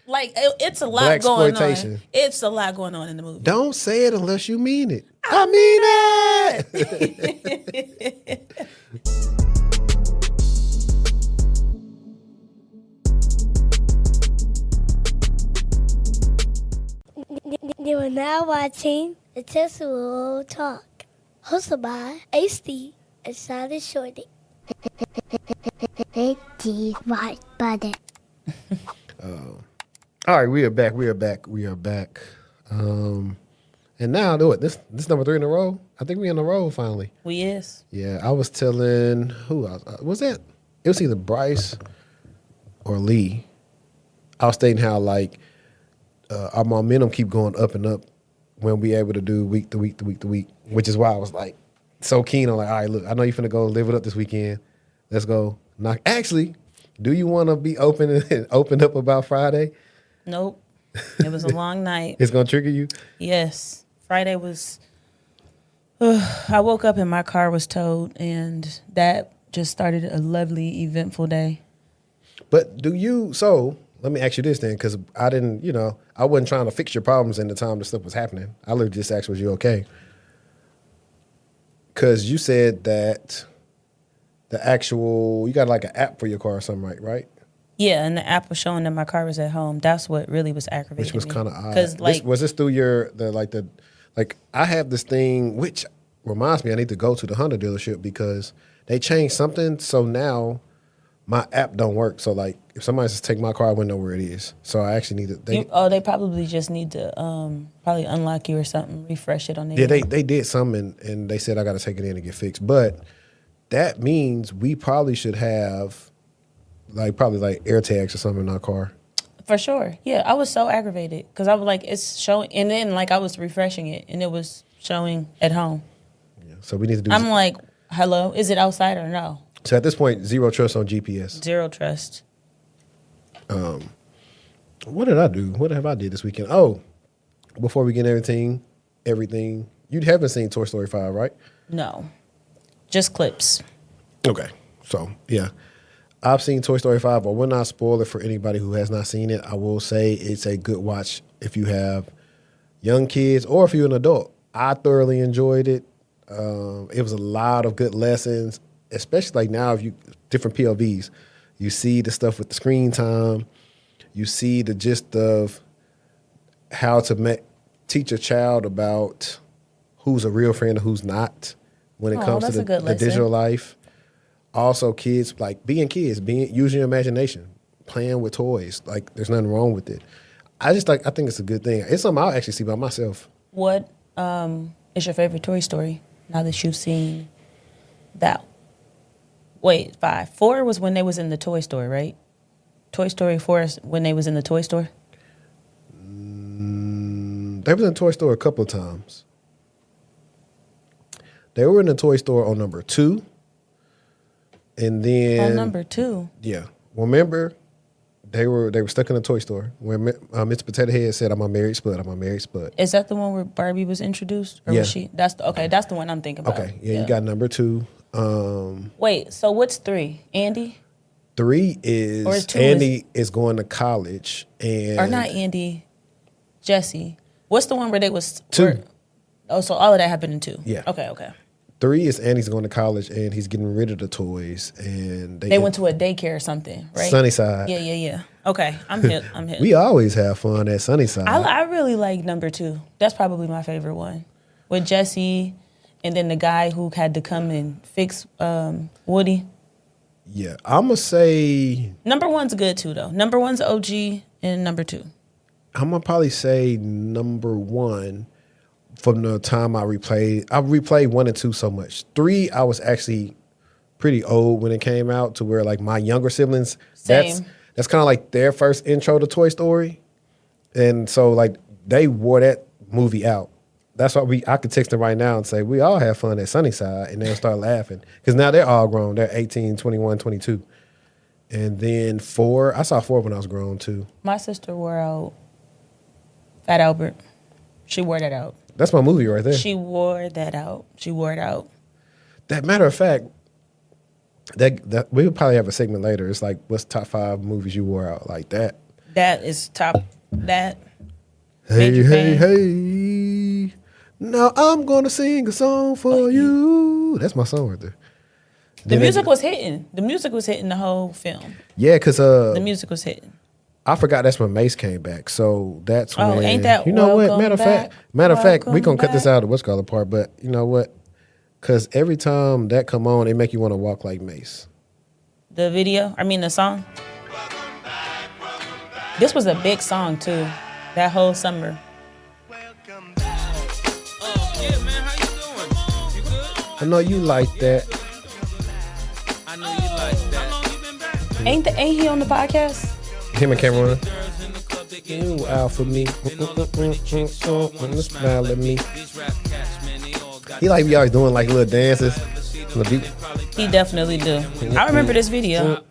Like it's a lot going on. It's a lot going on in the movie. Don't say it unless you mean it. I mean it. You are now watching the Techtual Talk, hosted by AC and Cybershortieee. Hit the right button. All right, we are back. And now, do it. This number 3 in a row. I think we in a row finally. We is. Yeah, I was telling who else was that? It was either Bryce or Lee. I was stating how like our momentum keep going up and up when we able to do week to week, which is why I was like so keen on like, all right, look, I know you're finna go live it up this weekend. Let's go. Actually, do you want to be open and open up about Friday? Nope. It was a long night. It's gonna trigger you? Yes. Friday was. I woke up and my car was towed, and that just started a lovely, eventful day. But do you? So let me ask you this then, because I didn't. I wasn't trying to fix your problems in the time the stuff was happening. I literally just asked, was you okay? Because you said that the actual you got like an app for your car or something, right? Yeah, and the app was showing that my car was at home. That's what really was aggravating me. Which was kind of odd. Because was this through I have this thing, which reminds me I need to go to the Honda dealership because they changed something. So now my app don't work. So like if somebody just take my car, I wouldn't know where it is. So I actually need to. They probably just need to probably unlock you or something, refresh it on there. Yeah, they did something and they said I got to take it in and get fixed. But that means we probably should have probably air tags or something in our car. For sure. Yeah, I was so aggravated because I was like, it's showing, and then I was refreshing it and it was showing at home. Yeah, so we need to do. I'm like, hello, is it outside or no? So at this point, zero trust on GPS. Zero trust. What did I do? What have I did this weekend? Oh, before we get everything, you haven't seen Toy Story 5, right? No, just clips. Okay, so yeah. I've seen Toy Story 5, but will not spoil it for anybody who has not seen it. I will say it's a good watch if you have young kids or if you're an adult. I thoroughly enjoyed it. It was a lot of good lessons, especially now if you different POVs. You see the stuff with the screen time. You see the gist of how to teach a child about who's a real friend and who's not when it comes to the digital life. Also, kids, being kids, using your imagination, playing with toys. There's nothing wrong with it. I think it's a good thing. It's something I'll actually see by myself. What is your favorite Toy Story now that you've seen that? Wait, 5. 4 was when they was in the toy store, right? Toy Story 4 is when they was in the toy store? They was in the toy store a couple of times. They were in the toy store on number 2. And then on number 2, yeah. Remember, they were stuck in a toy store where Mr. Potato Head said, "I'm a married spud. I'm a married spud." Is that the one where Barbie was introduced, or was she? That's the one I'm thinking about. Okay, yeah. You got number 2. Wait, so what's 3? Andy? 3 is Andy is going to college or not Andy, Jesse. What's the one where they was 2? So all of that happened in 2. Yeah. Okay. 3 is Andy's going to college and he's getting rid of the toys and they went to a daycare or something, right? Sunnyside. Yeah. Okay, I'm hit. We always have fun at Sunnyside. I really like number 2. That's probably my favorite one with Jesse and then the guy who had to come and fix Woody. Yeah, I'm gonna say number 1's good too though. Number 1's OG and number 2. I'm gonna probably say number 1. From the time I replayed 1 and 2 so much. 3, I was actually pretty old when it came out to where my younger siblings, Same. that's kind of like their first intro to Toy Story. And so they wore that movie out. That's why I could text them right now and say, we all have fun at Sunnyside, and they'll start laughing. Because now they're all grown. They're 18, 21, 22. And then 4, I saw 4 when I was grown too. My sister wore out Fat Albert. She wore that out. That's my movie right there. She wore that out. She wore it out. That matter of fact, that we would probably have a segment later. It's what's top 5 movies you wore out like that. That is top. That. Hey, Major hey, fan. hey. Now I'm going to sing a song for you. That's my song right there. The music was hitting. The music was hitting the whole film. Yeah, because The music was hitting. I forgot that's when Mace came back. So that's when. Ain't that you know what? welcome Matter of fact, we welcome gonna cut this back. out of what's called part. But you know what? Because every time that come on, it make you want to walk like Mace. The video, the song. This was a big song too. That whole summer. Yeah, man, how you doing? You good? I know you like that. I know you like that. Ain't he on the podcast? Him and Cameron. Girls in the club, they get You out for me. Wanna smile at me. these rap cats, man, they all got He like be always doing like little dances. On the beat. He definitely do. I remember this video.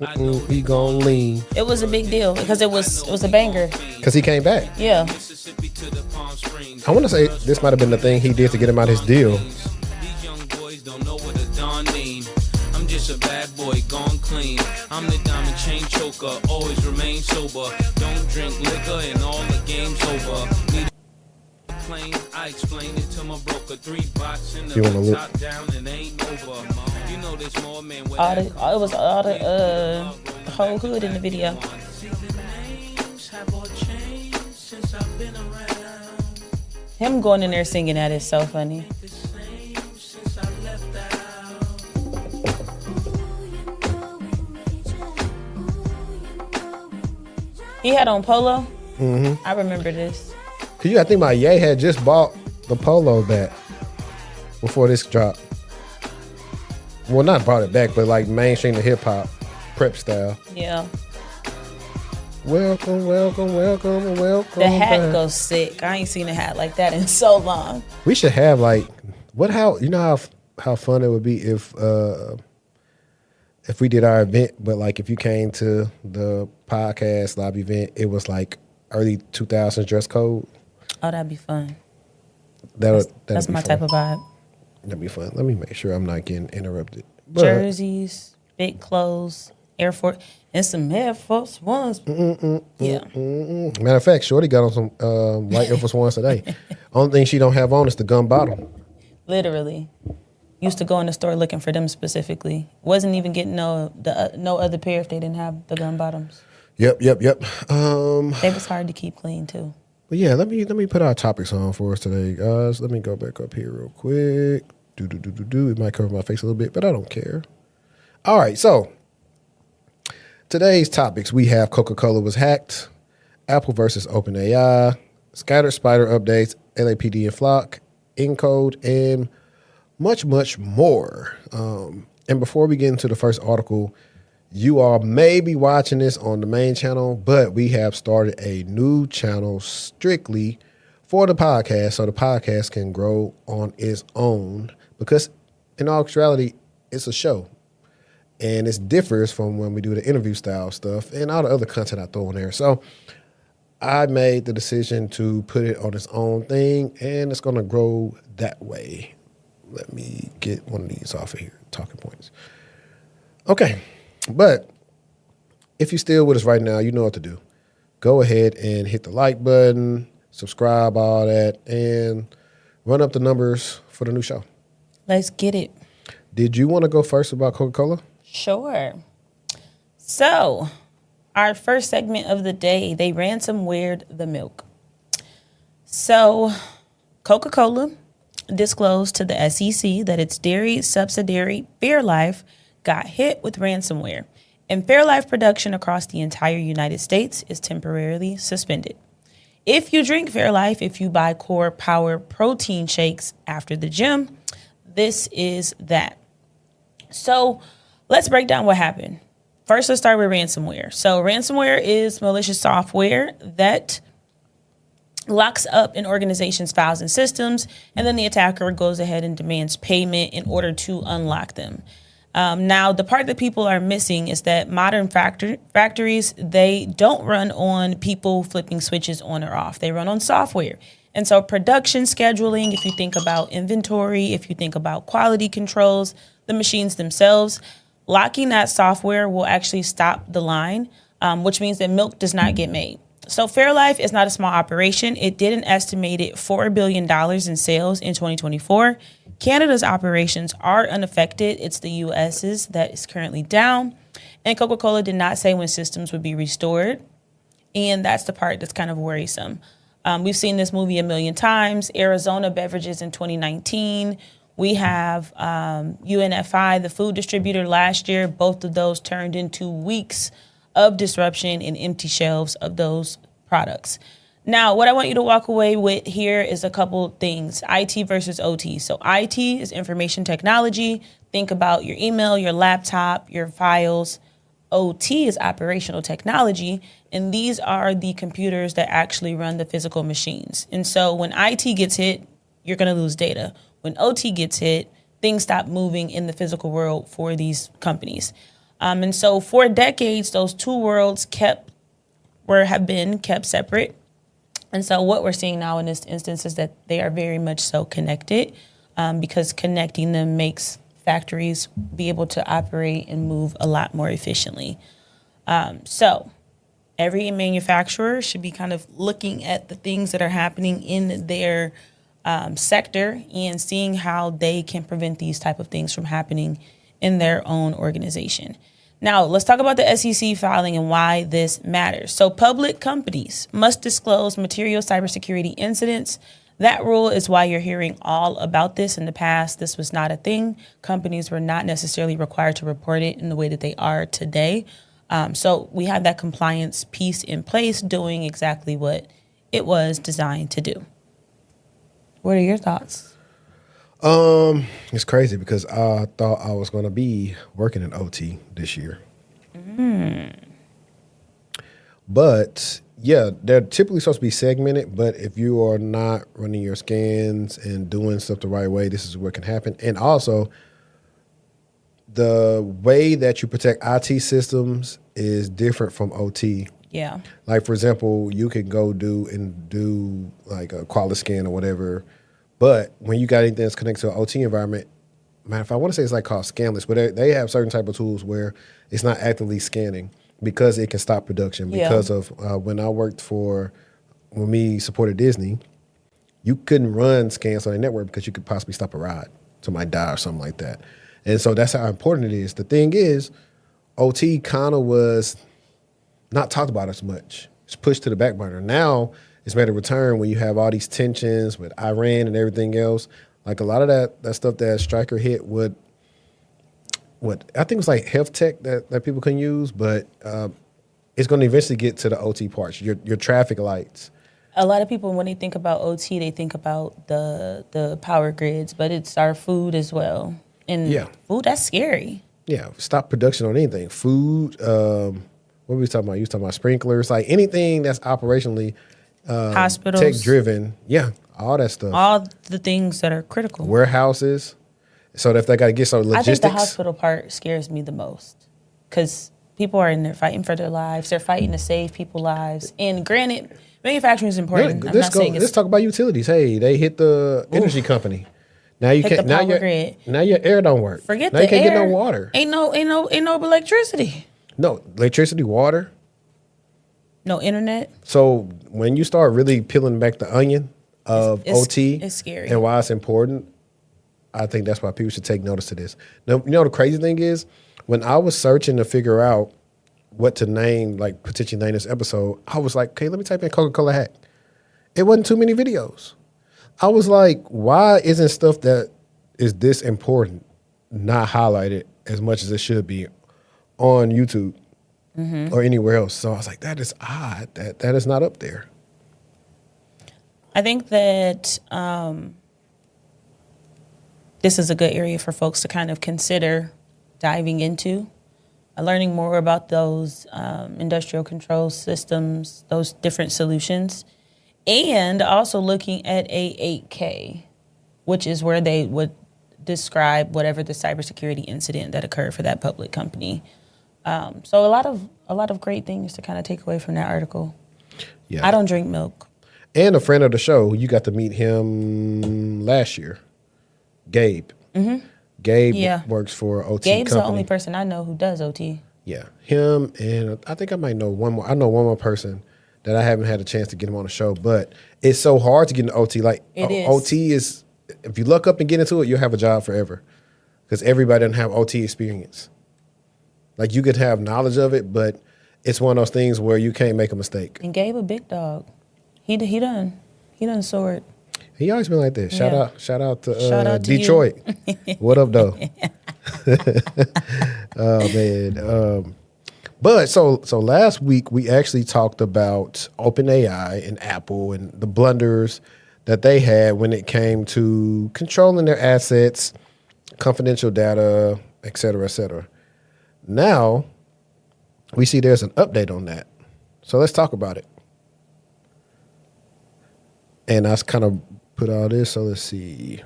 He gon' lean. It was a big deal because it was a banger. Because he came back. Yeah. Mississippi to the Palm Springs. I want to say this might have been the thing he did to get him out his deal. These young boys don't know what a Don mean. I'm just a bad boy gone clean. I'm the diamond chain choker, always remain sober. Don't drink liquor and all the game's over. Need a plane, I explained it to my broker. 3 bots in You wanna the look? top down and ain't over. You know there's more men with It was all the whole hood in the video. Him going in there singing that is so funny. He had on polo. I remember this. Cause you gotta think about Ye had just bought the polo back before this dropped. Well, not brought it back, but like mainstream the hip hop prep style. Yeah. Welcome, welcome, welcome, welcome. The hat back. goes sick. I ain't seen a hat like that in so long. We should have like you know how fun it would be if we did our event, but like if you came to the podcast live event, it was like early 2000s dress code. Oh, that'd be fun. That'd That's be my fun. type of vibe. That'd be fun. Let me make sure I'm not getting interrupted. But, Jerseys, big clothes, Air Force, and some Air Force Ones. Yeah. Matter of fact, Shorty got on some white Air Force Ones today. Only thing she don't have on is the gun bottom. Literally. Used to go in the store looking for them specifically. Wasn't even getting no other pair if they didn't have the gun bottoms. Yep. They was hard to keep clean too. But yeah, let me put our topics on for us today, guys. Let me go back up here real quick. It might cover my face a little bit, but I don't care. All right, so today's topics, we have Coca-Cola was hacked, Apple versus OpenAI, scattered spider updates, LAPD and Flock, Encode, and much, much more. And before we get into the first article, you all may be watching this on the main channel, but we have started a new channel strictly for the podcast so the podcast can grow on its own because in all actuality, it's a show. And it differs from when we do the interview style stuff and all the other content I throw in there. So I made the decision to put it on its own thing, and it's going to grow that way. Let me get one of these off of here, talking points. Okay, but if you're still with us right now, you know what to do. Go ahead and hit the like button, subscribe, all that, and run up the numbers for the new show. Let's get it. Did you want to go first about Coca-Cola? Sure. So, our first segment of the day, they ransomwared the milk. So, Coca-Cola disclosed to the SEC that its dairy subsidiary Fairlife got hit with ransomware, and Fairlife production across the entire United States is temporarily suspended. If you drink Fairlife, if you buy Core Power protein shakes after the gym, this is that. So let's break down what happened. First, let's start with ransomware. So ransomware is malicious software that locks up an organization's files and systems, and then the attacker goes ahead and demands payment in order to unlock them. Now, the part that people are missing is that modern factories, they don't run on people flipping switches on or off. They run on software. And so production scheduling, if you think about inventory, if you think about quality controls, the machines themselves, locking that software will actually stop the line, which means that milk does not get made. So Fairlife is not a small operation. It did an estimated $4 billion in sales in 2024. Canada's operations are unaffected. It's the U.S.'s that is currently down. And Coca-Cola did not say when systems would be restored. And that's the part that's kind of worrisome. We've seen this movie a million times. Arizona Beverages in 2019. We have UNFI, the food distributor, last year. Both of those turned into weeks of disruption and empty shelves of those products. Now, what I want you to walk away with here is a couple things, IT versus OT. So IT is information technology. Think about your email, your laptop, your files. OT is operational technology, and these are the computers that actually run the physical machines. And so when IT gets hit, you're going to lose data. When OT gets hit, things stop moving in the physical world for these companies. And so for decades, those two worlds have been kept separate. And so what we're seeing now in this instance is that they are very much so connected, because connecting them makes factories be able to operate and move a lot more efficiently. So every manufacturer should be kind of looking at the things that are happening in their sector and seeing how they can prevent these type of things from happening in their own organization. Now, let's talk about the SEC filing and why this matters. So public companies must disclose material cybersecurity incidents. That rule is why you're hearing all about this. In the past, this was not a thing. Companies were not necessarily required to report it in the way that they are today. So we have that compliance piece in place doing exactly what it was designed to do. What are your thoughts? It's crazy because I thought I was going to be working in OT this year. But yeah, they're typically supposed to be segmented. But if you are not running your scans and doing stuff the right way, this is what can happen. And also, the way that you protect IT systems is different from OT. Yeah. Like, for example, you can go do like a quality scan or whatever. But when you got anything that's connected to an OT environment, man, if I want to say it's like called scanless, but they have certain type of tools where it's not actively scanning because it can stop production. Because of when we supported Disney, you couldn't run scans on the network because you could possibly stop a ride. Somebody die or something like that. And so that's how important it is. The thing is, OT kind of was not talked about as much. It's pushed to the back burner. Now it's made a return when you have all these tensions with Iran and everything else. Like a lot of that stuff that Stryker hit what I think it was like health tech that people can use, but it's going to eventually get to the OT parts, your traffic lights. A lot of people, when they think about OT, they think about the power grids, but it's our food as well. And food, that's scary. Yeah, stop production on anything. Food, what were we talking about? You was talking about sprinklers, like anything that's operationally hospitals, tech-driven. Yeah, all that stuff. All the things that are critical. Warehouses. So if they got to get some logistics. I think the hospital part scares me the most because people are in there fighting for their lives. They're fighting to save people's lives. And granted, manufacturing is important. Let's talk about utilities. Hey, they hit the energy company. Now you can't. Now your air don't work. Forget now the you can't air. get no water. Ain't no electricity. No electricity, water. No internet. So when you start really peeling back the onion of OT, it's scary. And why it's important, I think that's why people should take notice of this. Now, you know the crazy thing is, when I was searching to figure out what to name, like potentially name this episode, I was like, okay, let me type in Coca-Cola hack. It wasn't too many videos. I was like, why isn't stuff that is this important not highlighted as much as it should be on YouTube or anywhere else? So I was like, that is odd that is not up there. I think that this is a good area for folks to kind of consider diving into, learning more about those industrial control systems, those different solutions, and also looking at a 8K, which is where they would describe whatever the cybersecurity incident that occurred for that public company. So a lot of great things to kind of take away from that article. Yeah, I don't drink milk. And a friend of the show, you got to meet him last year, Gabe. Mm-hmm. Gabe works for OT Gabe's company. The only person I know who does OT. Yeah, him and I think I might know one more. I know one more person that I haven't had a chance to get him on the show. But it's so hard to get into OT. Like It is. OT is, if you luck up and get into it, you'll have a job forever because everybody doesn't have OT experience. Like you could have knowledge of it, but it's one of those things where you can't make a mistake. And Gabe a big dog. He done soared. He always been like that. Shout Yeah. out to Shout out to Detroit. What up, though? Oh man. But so last week we actually talked about OpenAI and Apple and the blunders that they had when it came to controlling their assets, confidential data, et cetera, et cetera. Now we see there's an update on that. So let's talk about it. And I kind of put all this, so let's see.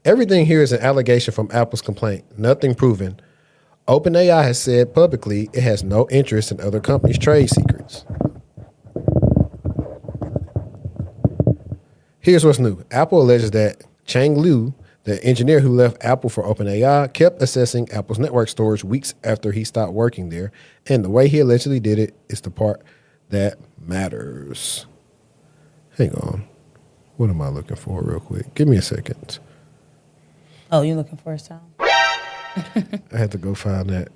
Everything here is an allegation from Apple's complaint, nothing proven. OpenAI has said publicly it has no interest in other companies' trade secrets. Here's what's new. Apple alleges that Chang Liu, the engineer who left Apple for OpenAI, kept accessing Apple's network storage weeks after he stopped working there, and the way he allegedly did it is the part that matters. Hang on. What am I looking for real quick? Give me a second. Oh, you looking for a sound? I had to go find that.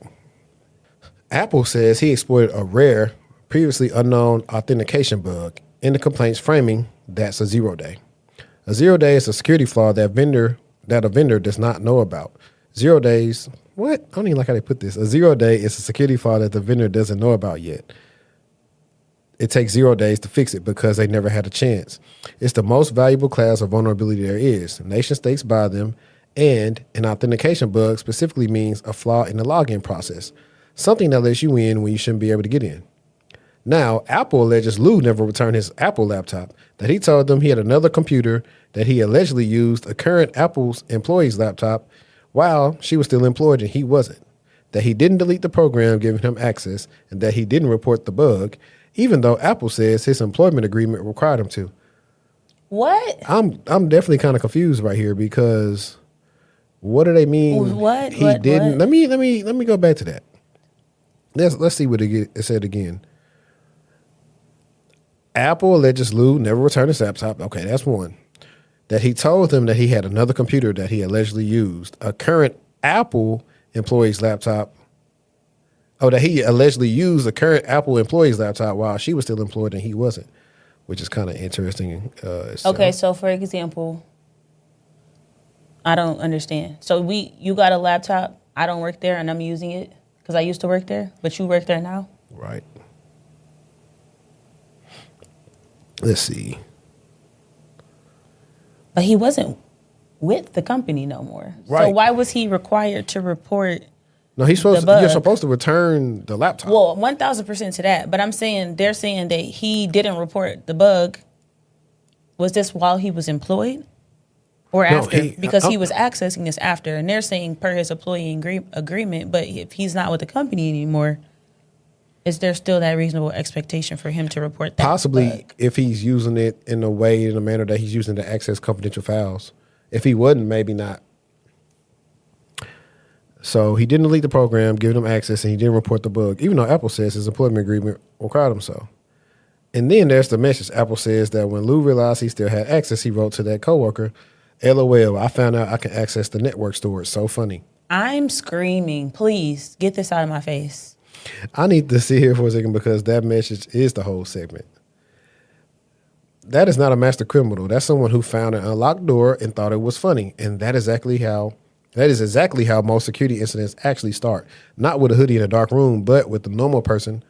Apple says he exploited a rare, previously unknown authentication bug in the complaint's framing. That's a 0-day. A 0-day is a security flaw that a vendor does not know about. 0 days, what? I don't even like how they put this. A 0-day is a security flaw that the vendor doesn't know about yet. It takes 0 days to fix it because they never had a chance. It's the most valuable class of vulnerability there is. Nation states buy them, and an authentication bug specifically means a flaw in the login process, something that lets you in when you shouldn't be able to get in. Now, Apple alleges Lou never returned his Apple laptop, that he told them he had another computer that he allegedly used a current Apple's employee's laptop while she was still employed and he wasn't, that he didn't delete the program giving him access, and that he didn't report the bug, even though Apple says his employment agreement required him to. What? I'm definitely kind of confused right here because what do they mean? What? He What? didn't. What? Let me go back to that. Let's see what it said again. Apple alleges Lou never returned his laptop. Okay, that's one. That he told them that he had another computer that he allegedly used, a current Apple employee's laptop. Oh, that he allegedly used a current Apple employee's laptop while she was still employed and he wasn't, which is kind of interesting. Okay, so for example, I don't understand. So you got a laptop, I don't work there, and I'm using it because I used to work there, but you work there now? Right. Let's see. But he wasn't with the company no more. Right. So why was he required to report? No, you're supposed to return the laptop. Well, 1,000% to that. But I'm saying they're saying that he didn't report the bug. Was this while he was employed or after? Because he was accessing this after. And they're saying per his employee agreement. But if he's not with the company anymore, is there still that reasonable expectation for him to report that Possibly bug? if he's using it in a manner that he's using to access confidential files. If he wasn't, maybe not. So he didn't delete the program, giving him access, and he didn't report the bug, even though Apple says his employment agreement required him so. And then there's the message. Apple says that when Lou realized he still had access, he wrote to that coworker, LOL, I found out I can access the network storage. So funny. I'm screaming. Please get this out of my face. I need to sit here for a second because that message is the whole segment. That is not a master criminal. That's someone who found an unlocked door and thought it was funny. And that is exactly how most security incidents actually start. Not with a hoodie in a dark room, but with the normal person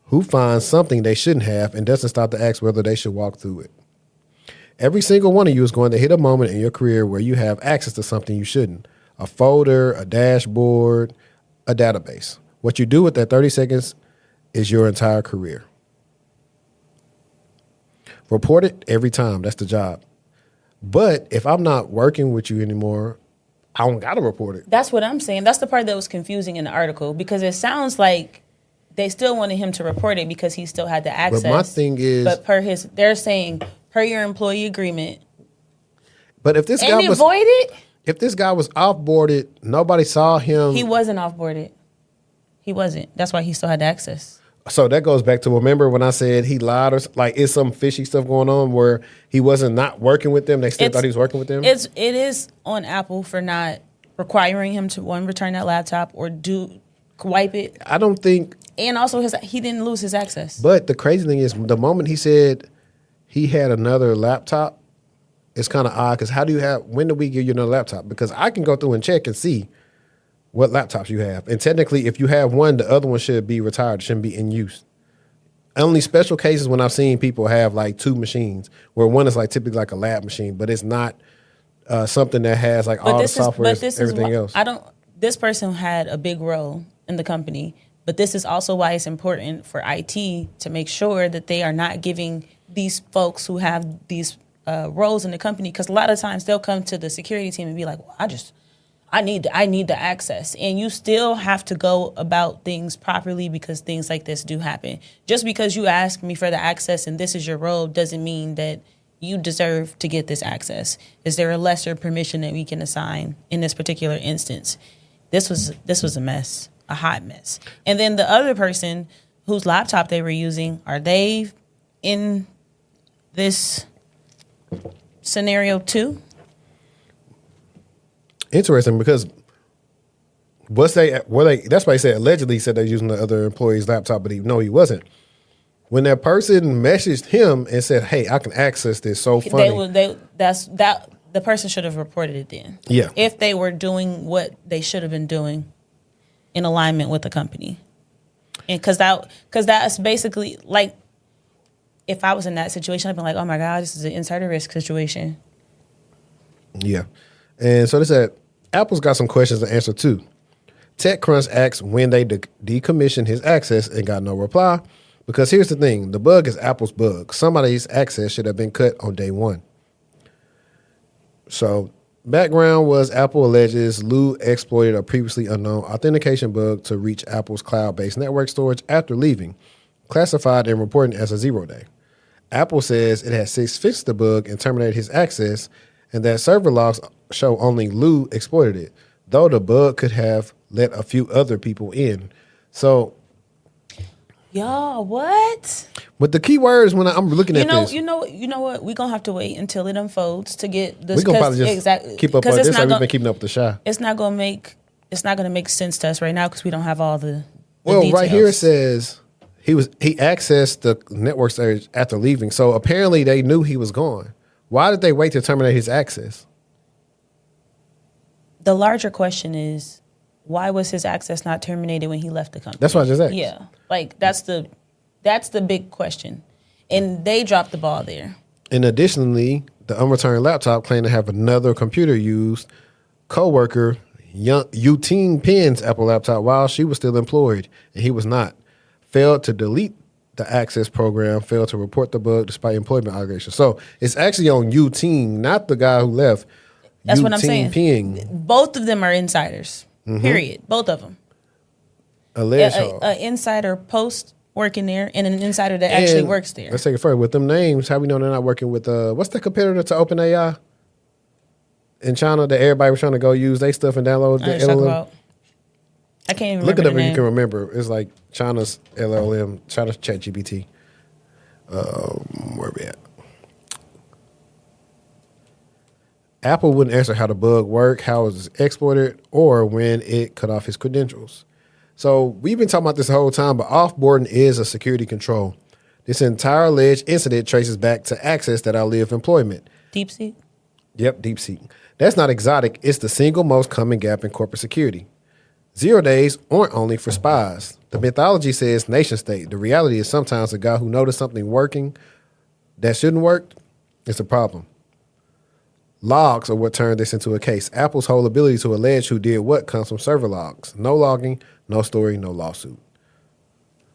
who finds something they shouldn't have and doesn't stop to ask whether they should walk through it. Every single one of you is going to hit a moment in your career where you have access to something you shouldn't. A folder, a dashboard, a database. What you do with that 30 seconds is your entire career. Report it every time. That's the job. But if I'm not working with you anymore, I don't got to report it. That's what I'm saying. That's the part that was confusing in the article because it sounds like they still wanted him to report it because he still had the access. But my thing is... But they're saying, per your employee agreement. But if this and guy it was... voided? If this guy was off-boarded, nobody saw him... He wasn't off-boarded. He wasn't. That's why he still had the access. So that goes back to, remember when I said he lied, or like, is some fishy stuff going on where he wasn't not working with them? They still thought he was working with them? It is on Apple for not requiring him to, one, return that laptop or wipe it. I don't think. And also he didn't lose his access. But the crazy thing is, the moment he said he had another laptop, it's kind of odd, because when do we give you another laptop? Because I can go through and check and see what laptops you have. And technically, if you have one, the other one should be retired, shouldn't be in use. Only special cases when I've seen people have like two machines, where one is like typically like a lab machine, but it's not something that has like all the software and everything else. This person had a big role in the company, but this is also why it's important for IT to make sure that they are not giving these folks who have these roles in the company, because a lot of times they'll come to the security team and be like, well, I need the access. And you still have to go about things properly, because things like this do happen. Just because you ask me for the access and this is your role doesn't mean that you deserve to get this access. Is there a lesser permission that we can assign in this particular instance? This was a mess, a hot mess. And then the other person whose laptop they were using, are they in this scenario too? Interesting, because that's why he said allegedly, he said they're using the other employee's laptop, but he wasn't. When that person messaged him and said, "Hey, I can access this," so funny. The person should have reported it then. Yeah. If they were doing what they should have been doing in alignment with the company. And because that's basically like, if I was in that situation, I'd be like, oh my God, this is an insider risk situation. Yeah. And so they said, Apple's got some questions to answer too. TechCrunch asked when they decommissioned his access and got no reply. Because here's the thing, the bug is Apple's bug. Somebody's access should have been cut on day one. So background was Apple alleges Lou exploited a previously unknown authentication bug to reach Apple's cloud-based network storage after leaving, classified and reported as a 0-day. Apple says it has since fixed the bug and terminated his access, and that server logs show only Lou exploited it, though the bug could have let a few other people in. So, y'all, what? but the key words when I'm looking at this, you know what? We're gonna have to wait until it unfolds to get this. we're gonna probably just keep up on this like we've been keeping up with the Shy. It's not gonna make sense to us right now because we don't have all the well, details. right here it says he accessed the network storage after leaving. So apparently they knew he was gone. Why did they wait to terminate his access? The larger question is, why was his access not terminated when he left the company? That's what I just asked. Yeah, like that's the big question, and they dropped the ball there. And additionally, the unreturned laptop claimed to have another computer used. Co-worker Yuting Pen's Apple laptop while she was still employed, and he was not. Failed to delete the access program, failed to report the bug despite employment allegations. So it's actually on Yuting, not the guy who left. That's what I'm saying. Ping. Both of them are insiders. Period. Both of them. Alleged. An insider post working there, and an insider that actually works there. Let's take it further. With them names, how we know they're not working with what's the competitor to OpenAI in China that everybody was trying to go use their stuff and download the LLM? I can't even look remember it up the if name. you can remember. It's like China's LLM, China's ChatGPT. Where we at? Apple wouldn't answer how the bug worked, how it was exploited, or when it cut off his credentials. So we've been talking about this the whole time, but offboarding is a security control. This entire alleged incident traces back to access that outlived employment. DeepSeek? Yep, DeepSeek. That's not exotic. It's the single most common gap in corporate security. 0 days aren't only for spies. The mythology says nation state. The reality is sometimes a guy who noticed something working that shouldn't work is a problem. Logs are what turned this into a case. Apple's whole ability to allege who did what comes from server logs. No logging, no story, no lawsuit.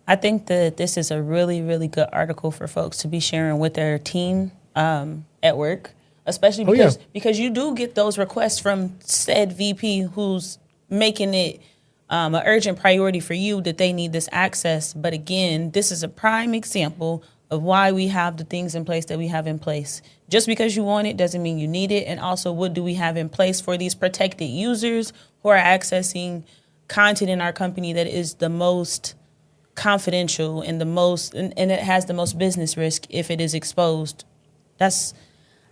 I think that this is a really, really good article for folks to be sharing with their team at work, especially because you do get those requests from said VP who's making it an urgent priority for you that they need this access. But again, this is a prime example of why we have the things in place that we have in place. Just because you want it doesn't mean you need it. And also, what do we have in place for these protected users who are accessing content in our company that is the most confidential and and it has the most business risk if it is exposed. That's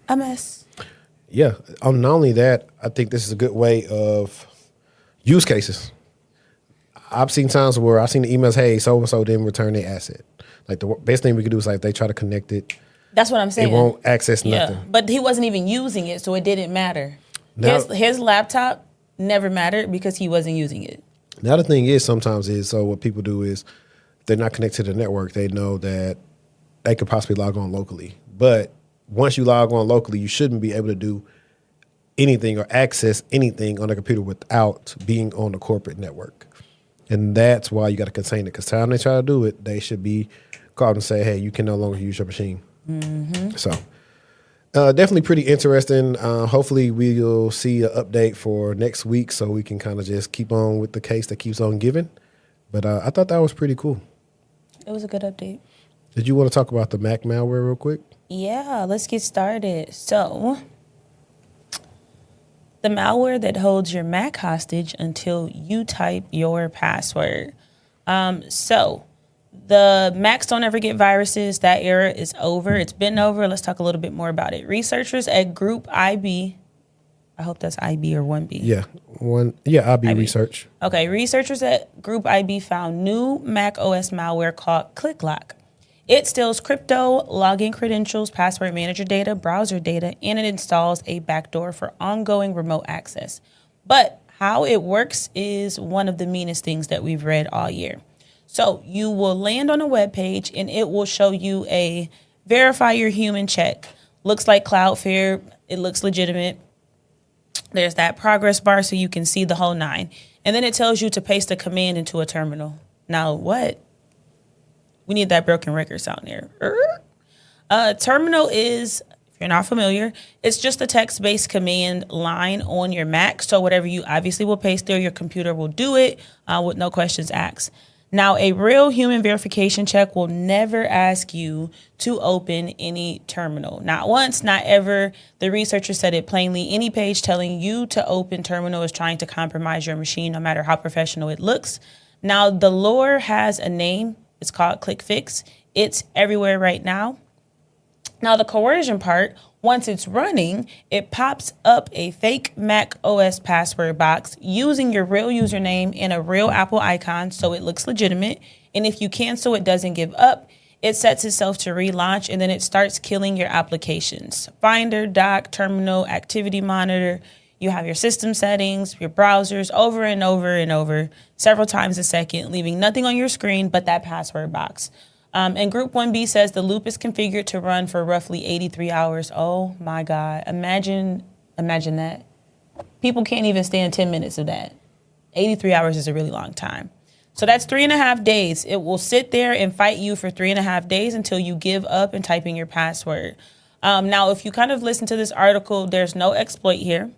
a mess. Yeah. Not only that, I think this is a good way of use cases. I've seen times where I've seen the emails, hey, so-and-so didn't return their asset. Like, the best thing we could do is, like, if they try to connect it, That's what I'm saying. it won't access nothing. Yeah, but he wasn't even using it, so it didn't matter. Now- His laptop never mattered because he wasn't using it. The other thing is sometimes is, so what people do is they're not connected to the network. They know that they could possibly log on locally. But once you log on locally, you shouldn't be able to do anything or access anything on a computer without being on the corporate network. And that's why you got to contain it. Because time they try to do it, they should be called and say, hey, you can no longer use your machine. Mm-hmm. So definitely pretty interesting. Hopefully we'll see an update for next week so we can kind of just keep on with the case that keeps on giving. But I thought that was pretty cool. It was a good update. Did you want to talk about the Mac malware real quick? Yeah, let's get started. So, the malware that holds your Mac hostage until you type your password. So, the Macs don't ever get viruses. That era is over. It's been over. Let's talk a little bit more about it. Researchers at Group IB, I hope that's IB or 1B. Yeah, IB research. Okay, researchers at Group IB found new Mac OS malware called ClickLock. It steals crypto, login credentials, password manager data, browser data, and it installs a backdoor for ongoing remote access. But how it works is one of the meanest things that we've read all year. So you will land on a web page and it will show you a verify your human check. Looks like Cloudflare. It looks legitimate. There's that progress bar so you can see the whole nine. And then it tells you to paste a command into a terminal. Now what? We need that broken record sound there. Terminal is, if you're not familiar, it's just a text-based command line on your Mac. So whatever you obviously will paste there, your computer will do it with no questions asked. Now, a real human verification check will never ask you to open any terminal. Not once, not ever. The researcher said it plainly. Any page telling you to open terminal is trying to compromise your machine, no matter how professional it looks. Now, the lure has a name. It's called ClickFix. It's everywhere right now. Now, the coercion part, once it's running, it pops up a fake Mac OS password box using your real username and a real Apple icon, so it looks legitimate. And if you cancel, it doesn't give up. It sets itself to relaunch, and then it starts killing your applications. Finder, Dock, Terminal, Activity Monitor. You have your system settings, your browsers, over and over and over, several times a second, leaving nothing on your screen but that password box. And Group 1B says the loop is configured to run for roughly 83 hours. Oh my God. Imagine that. People can't even stand 10 minutes of that. 83 hours is a really long time. So that's 3.5 days. It will sit there and fight you for 3.5 days until you give up and type in your password. Now, if you kind of listen to this article, there's no exploit here.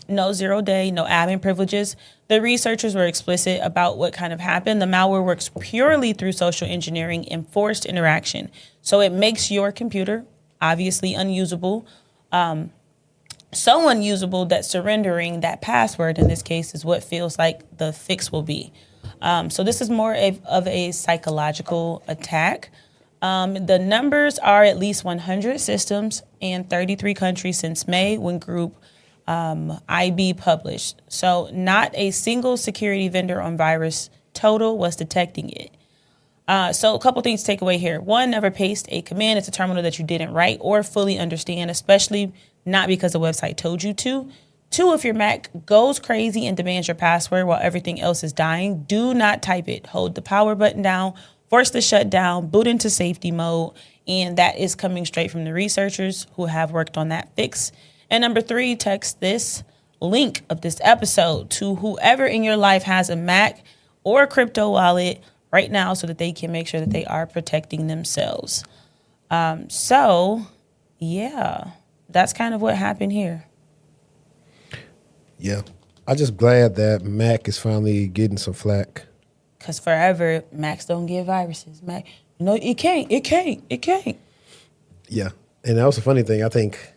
No 0 day, no admin privileges. The researchers were explicit about what kind of happened. The malware works purely through social engineering and forced interaction. So it makes your computer obviously unusable. So unusable that surrendering that password in this case is what feels like the fix will be. So this is more of a psychological attack. The numbers are at least 100 systems and 33 countries since May when Group IB published. So not a single security vendor on virus total was detecting it. So a couple things to take away here. One, never paste a command into a terminal that you didn't write or fully understand, especially not because the website told you to. Two, if your Mac goes crazy and demands your password while everything else is dying, do not type it. Hold the power button down, force the shutdown, boot into safety mode, and that is coming straight from the researchers who have worked on that fix. And number three, text this link of this episode to whoever in your life has a Mac or a crypto wallet right now so that they can make sure that they are protecting themselves. So, yeah, that's kind of what happened here. Yeah. I'm just glad that Mac is finally getting some flack. Because forever, Macs don't get viruses. Mac, no, it can't. Yeah. And that was a funny thing. I think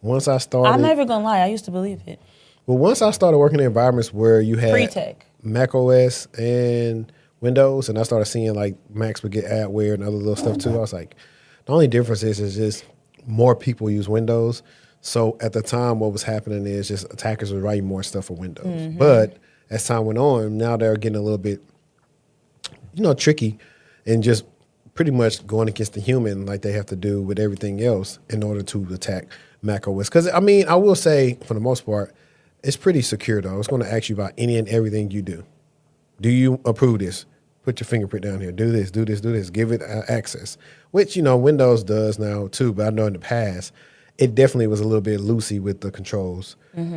once I started... I'm never going to lie. I used to believe it. Well, once I started working in environments where you had Pre-tech. Mac OS and Windows, and I started seeing like Macs would get adware and other little stuff too. I was like, the only difference is just more people use Windows. So at the time, what was happening is just attackers were writing more stuff for Windows. But as time went on, now they're getting a little bit, tricky, and just pretty much going against the human like they have to do with everything else in order to attack Mac OS. Because I will say for the most part, it's pretty secure though. It's going to ask you about any and everything you do. Do you approve this? Put your fingerprint down here. Do this, do this, do this. Give it access, which, Windows does now too. But I know in the past, it definitely was a little bit loosey with the controls.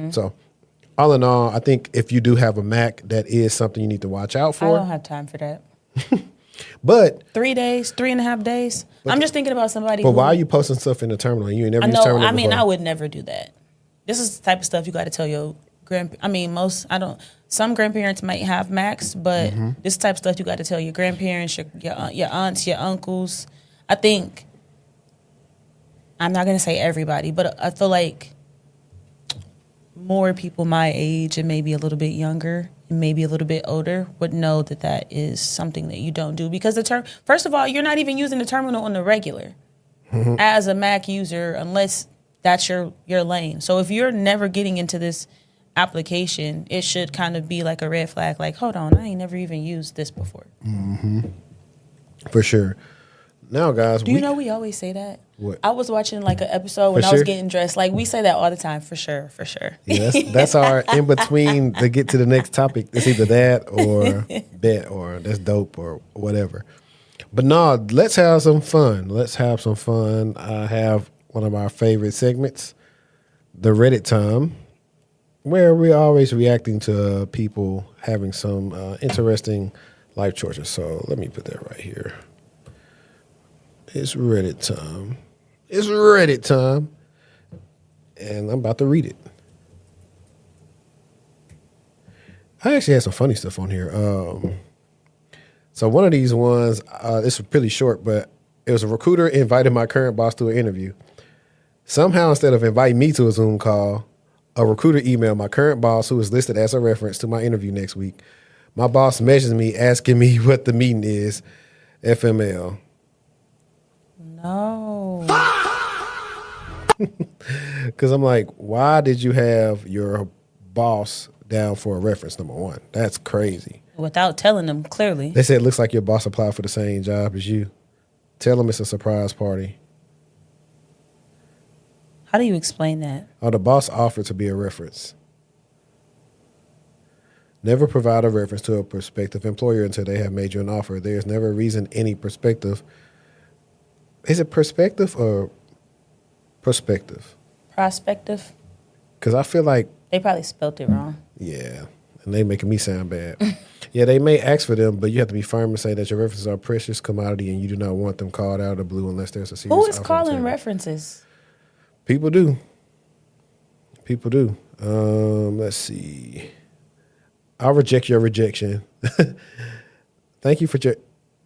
So all in all, I think if you do have a Mac, that is something you need to watch out for. I don't have time for that. But 3 days, 3.5 days. I'm just thinking about somebody. But why are you posting stuff in the terminal? You ain't never used terminal before. I would never do that. This is the type of stuff you got to tell your some grandparents might have Macs, but this type of stuff you got to tell your grandparents, your aunts, your uncles. I think, I'm not going to say everybody, but I feel like more people my age and maybe a little bit younger and maybe a little bit older would know that is something that you don't do, because first of all, you're not even using the terminal on the regular as a Mac user unless that's your lane. So if you're never getting into this application, it should kind of be like a red flag, like, hold on, I ain't never even used this before. For sure. Now, guys, do you know we always say that? What? I was watching like an episode when I was getting dressed. Like, we say that all the time, for sure. Yeah, that's our in between to get to the next topic. It's either that or bet or that's dope or whatever. But no, let's have some fun. I have one of our favorite segments, the Reddit time, where we're always reacting to people having some interesting life choices. So let me put that right here. It's Reddit time. And I'm about to read it. I actually had some funny stuff on here. So one of these ones, this was pretty short, but it was a recruiter invited my current boss to an interview. Somehow, instead of inviting me to a Zoom call, a recruiter emailed my current boss, who is listed as a reference to my interview next week. My boss messages me asking me what the meeting is, FML. No. Because I'm like, why did you have your boss down for a reference, number one? That's crazy. Without telling them clearly. They said it looks like your boss applied for the same job as you. Tell them it's a surprise party. How do you explain that? Oh, the boss offered to be a reference. Never provide a reference to a prospective employer until they have made you an offer. There's never a reason any prospective. Is it perspective or prospective? Prospective. Because I feel like they probably spelt it wrong. Yeah, and they making me sound bad. Yeah, they may ask for them, but you have to be firm and say that your references are a precious commodity and you do not want them called out of the blue unless there's a serious Who is offer calling references? People do. Let's see. I'll reject your rejection. Thank you for your...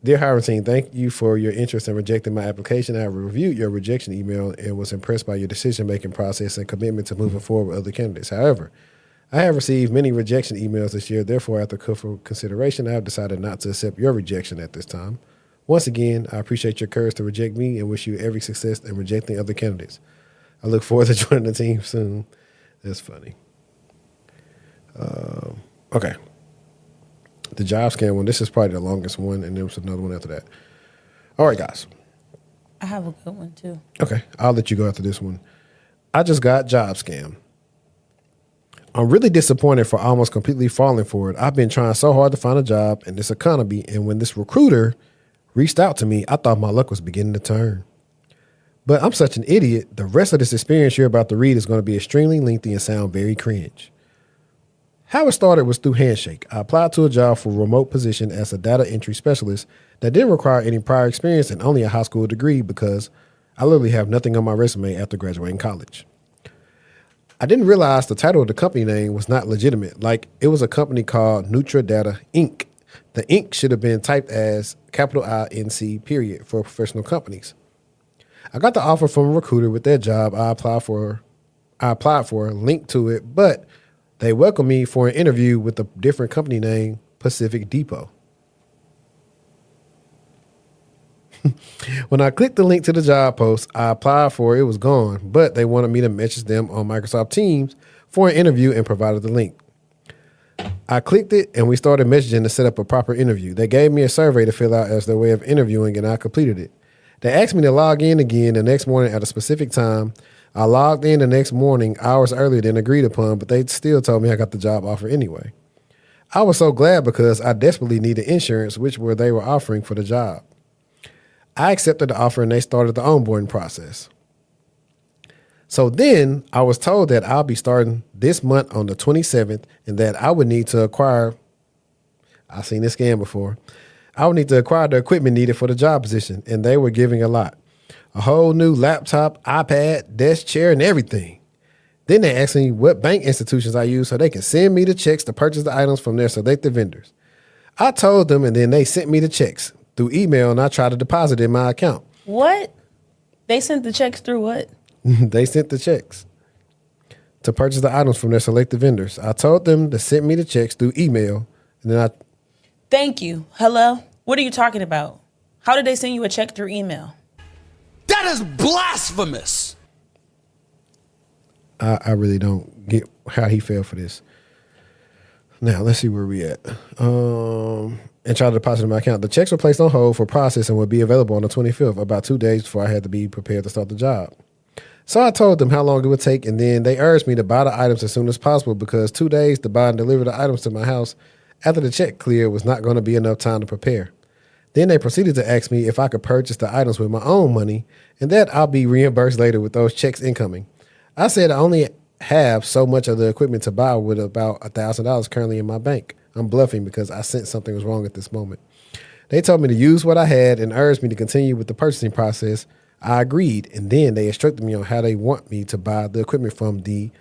Dear hiring team, thank you for your interest in rejecting my application. I have reviewed your rejection email and was impressed by your decision-making process and commitment to moving forward with other candidates. However, I have received many rejection emails this year. Therefore, after careful consideration, I have decided not to accept your rejection at this time. Once again, I appreciate your courage to reject me and wish you every success in rejecting other candidates. I look forward to joining the team soon. That's funny. Okay. The job scan one, this is probably the longest one, and there was another one after that. All right, guys. I have a good one, too. Okay, I'll let you go after this one. I just got job scam. I'm really disappointed for almost completely falling for it. I've been trying so hard to find a job in this economy, and when this recruiter reached out to me, I thought my luck was beginning to turn. But I'm such an idiot. The rest of this experience you're about to read is going to be extremely lengthy and sound very cringe. How it started was through Handshake. I applied to a job for a remote position as a data entry specialist that didn't require any prior experience and only a high school degree because I literally have nothing on my resume after graduating college. I didn't realize the title of the company name was not legitimate. Like, it was a company called Nutra Data Inc. The Inc. should have been typed as capital INC period for professional companies. I got the offer from a recruiter with that job I applied for, linked to it, but they welcomed me for an interview with a different company name, Pacific Depot. When I clicked the link to the job post I applied for, it was gone, but they wanted me to message them on Microsoft Teams for an interview and provided the link. I clicked it and we started messaging to set up a proper interview. They gave me a survey to fill out as their way of interviewing and I completed it. They asked me to log in again the next morning at a specific time. I logged in the next morning hours earlier than agreed upon, but they still told me I got the job offer anyway. I was so glad because I desperately needed insurance, which they were offering for the job. I accepted the offer and they started the onboarding process. So then I was told that I'll be starting this month on the 27th and that I would need to acquire, I've seen this scam before, I would need to acquire the equipment needed for the job position, and they were giving a lot. A whole new laptop, iPad, desk, chair, and everything. Then they asked me what bank institutions I use so they can send me the checks to purchase the items from their selected vendors. I told them, and then they sent me the checks through email, and I tried to deposit it in my account. What? They sent the checks through what? They sent the checks to purchase the items from their selected vendors. I told them to send me the checks through email, and then Thank you. Hello? What are you talking about? How did they send you a check through email? That is blasphemous. I really don't get how he fell for this. Now, let's see where we at. And try to deposit in my account. The checks were placed on hold for process and would be available on the 25th, about 2 days before I had to be prepared to start the job. So I told them how long it would take, and then they urged me to buy the items as soon as possible because 2 days to buy and deliver the items to my house after the check cleared was not going to be enough time to prepare. Then they proceeded to ask me if I could purchase the items with my own money and that I'll be reimbursed later with those checks incoming. I said I only have so much of the equipment to buy with about $1,000 currently in my bank. I'm bluffing because I sensed something was wrong at this moment. They told me to use what I had and urged me to continue with the purchasing process. I agreed, and then they instructed me on how they want me to buy the equipment from the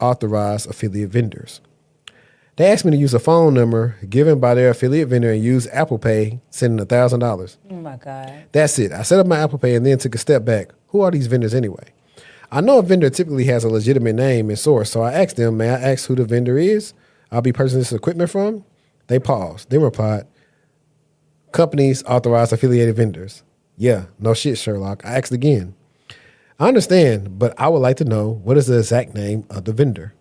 authorized affiliate vendors. They asked me to use a phone number given by their affiliate vendor and use Apple Pay, sending $1,000. Oh, my God. That's it. I set up my Apple Pay and then took a step back. Who are these vendors anyway? I know a vendor typically has a legitimate name and source, so I asked them, may I ask who the vendor is I'll be purchasing this equipment from? They paused, then replied, companies authorized affiliated vendors. Yeah, no shit, Sherlock. I asked again. I understand, but I would like to know what is the exact name of the vendor.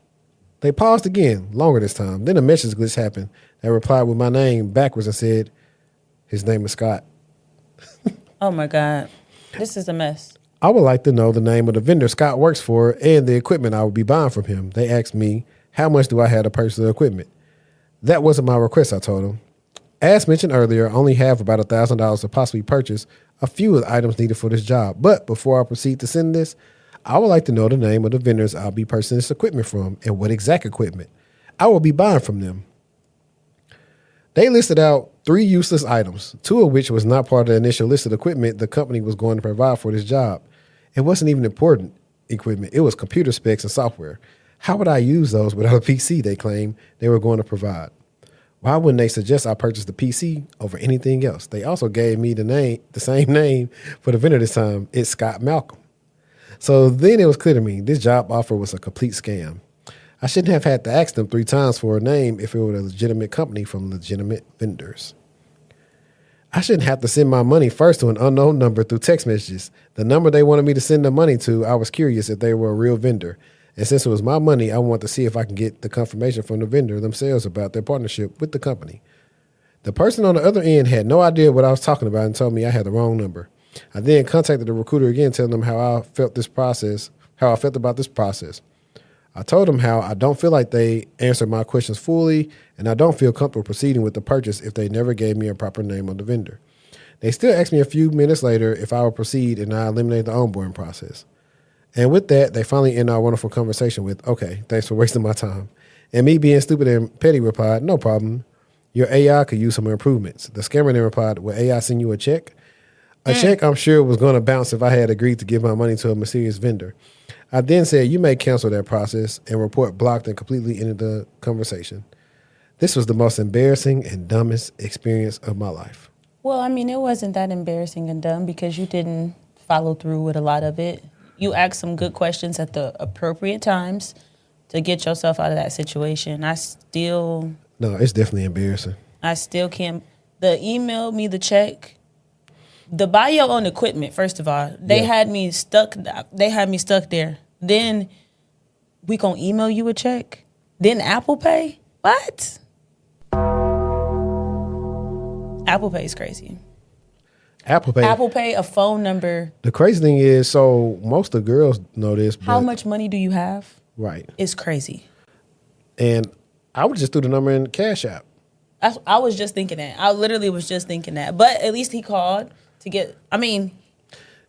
They paused again, longer this time. Then a message glitch happened. They replied with my name backwards and said, his name is Scott. Oh, my God. This is a mess. I would like to know the name of the vendor Scott works for and the equipment I would be buying from him. They asked me, how much do I have to purchase the equipment? That wasn't my request, I told them. As mentioned earlier, I only have about $1,000 to possibly purchase a few of the items needed for this job. But before I proceed to send this, I would like to know the name of the vendors I'll be purchasing this equipment from and what exact equipment I will be buying from them. They listed out 3 useless items, 2 of which was not part of the initial list of equipment the company was going to provide for this job. It wasn't even important equipment. It was computer specs and software. How would I use those without a PC they claimed they were going to provide? Why wouldn't they suggest I purchase the PC over anything else? They also gave me the same name for the vendor this time. It's Scott Malcolm. So then it was clear to me this job offer was a complete scam. I shouldn't have had to ask them 3 times for a name if it were a legitimate company from legitimate vendors. I shouldn't have to send my money first to an unknown number through text messages. The number they wanted me to send the money to, I was curious if they were a real vendor. And since it was my money, I wanted to see if I can get the confirmation from the vendor themselves about their partnership with the company. The person on the other end had no idea what I was talking about and told me I had the wrong number. I then contacted the recruiter again, telling them how I felt about this process. I told them how I don't feel like they answered my questions fully, and I don't feel comfortable proceeding with the purchase if they never gave me a proper name on the vendor. They still asked me a few minutes later if I would proceed, and I eliminated the onboarding process. And with that, they finally end our wonderful conversation with, okay, thanks for wasting my time. And me being stupid and petty replied, no problem. Your AI could use some improvements. The scammer then replied, will AI send you a check? A check I'm sure was going to bounce if I had agreed to give my money to a mysterious vendor. I then said, you may cancel that process and report blocked and completely ended the conversation. This was the most embarrassing and dumbest experience of my life. Well, I mean, it wasn't that embarrassing and dumb because you didn't follow through with a lot of it. You asked some good questions at the appropriate times to get yourself out of that situation. No, it's definitely embarrassing. I still can't. The email me the check the buy your own equipment. First of all, they Yeah. had me stuck. They had me stuck there. Then we gonna email you a check. Then Apple Pay. What? Apple Pay is crazy. Apple Pay. Apple Pay, a phone number. The crazy thing is, so most of the girls know this. But, How much money do you have? Right. It's crazy. And I would just threw the number in Cash App. I was just thinking that. I literally was just thinking that. But at least he called to get. I mean,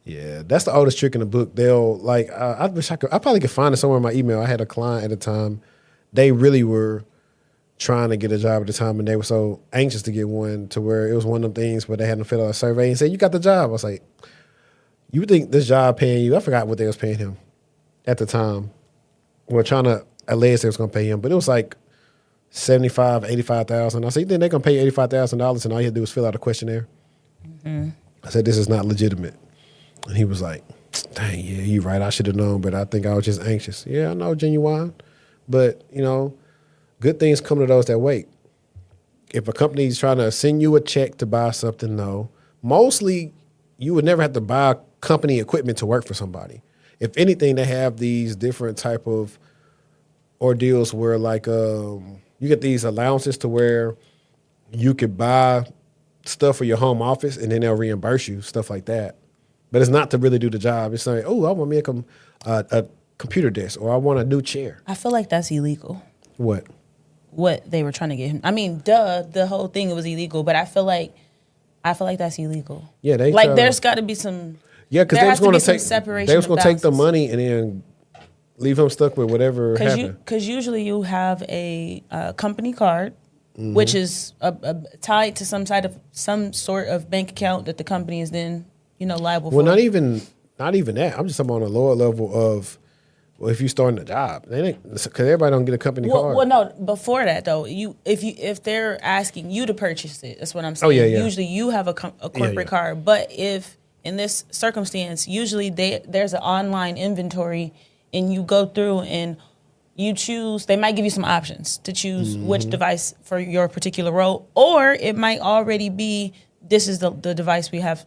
Yeah, that's the oldest trick in the book. They'll like. I wish I could. I probably could find it somewhere in my email. I had a client at the time. They really were trying to get a job at the time, and they were so anxious to get one to where it was one of them things where they had to fill out a survey and say, "You got the job." I was like, "You think this job paying you?" I forgot what they was paying him at the time. We're trying to allege they was going to pay him, but it was like 75, 85,000. I said, "You think they're going to pay you $85,000 and all you had to do was fill out a questionnaire?" Mm-hmm. I said, "This is not legitimate." And he was like, "Dang, yeah, you're right. I should have known, but I think I was just anxious." Yeah, I know, genuine. But, you know, good things come to those that wait. If a company is trying to send you a check to buy something, no. Mostly, you would never have to buy company equipment to work for somebody. If anything, they have these different type of ordeals where, like, you get these allowances to where you could buy stuff for your home office and then they'll reimburse you, stuff like that. But it's not to really do the job. It's like, oh, I want me a computer desk or I want a new chair. I feel like that's illegal. What? What they were trying to get him. I mean, duh, the whole thing was illegal, but I feel like that's illegal. Yeah, they like there's got to be some. Yeah, because there they was has to going be to some take separation. they was going to take the of money and then leave him stuck with whatever happened. Because usually you have a company card, Mm-hmm. which is tied to some sort of bank account that the company is then liable for. Well, not even that. I'm just talking on a lower level of, well, if you starting a job, because everybody don't get a company card. Well, no. Before that, though, if they're asking you to purchase it, that's what I'm saying. Oh, yeah. Usually, you have a corporate Yeah. card, but if in this circumstance, usually there's an online inventory, and you go through and you choose. They might give you some options to choose which device for your particular role, or it might already be this is the device we have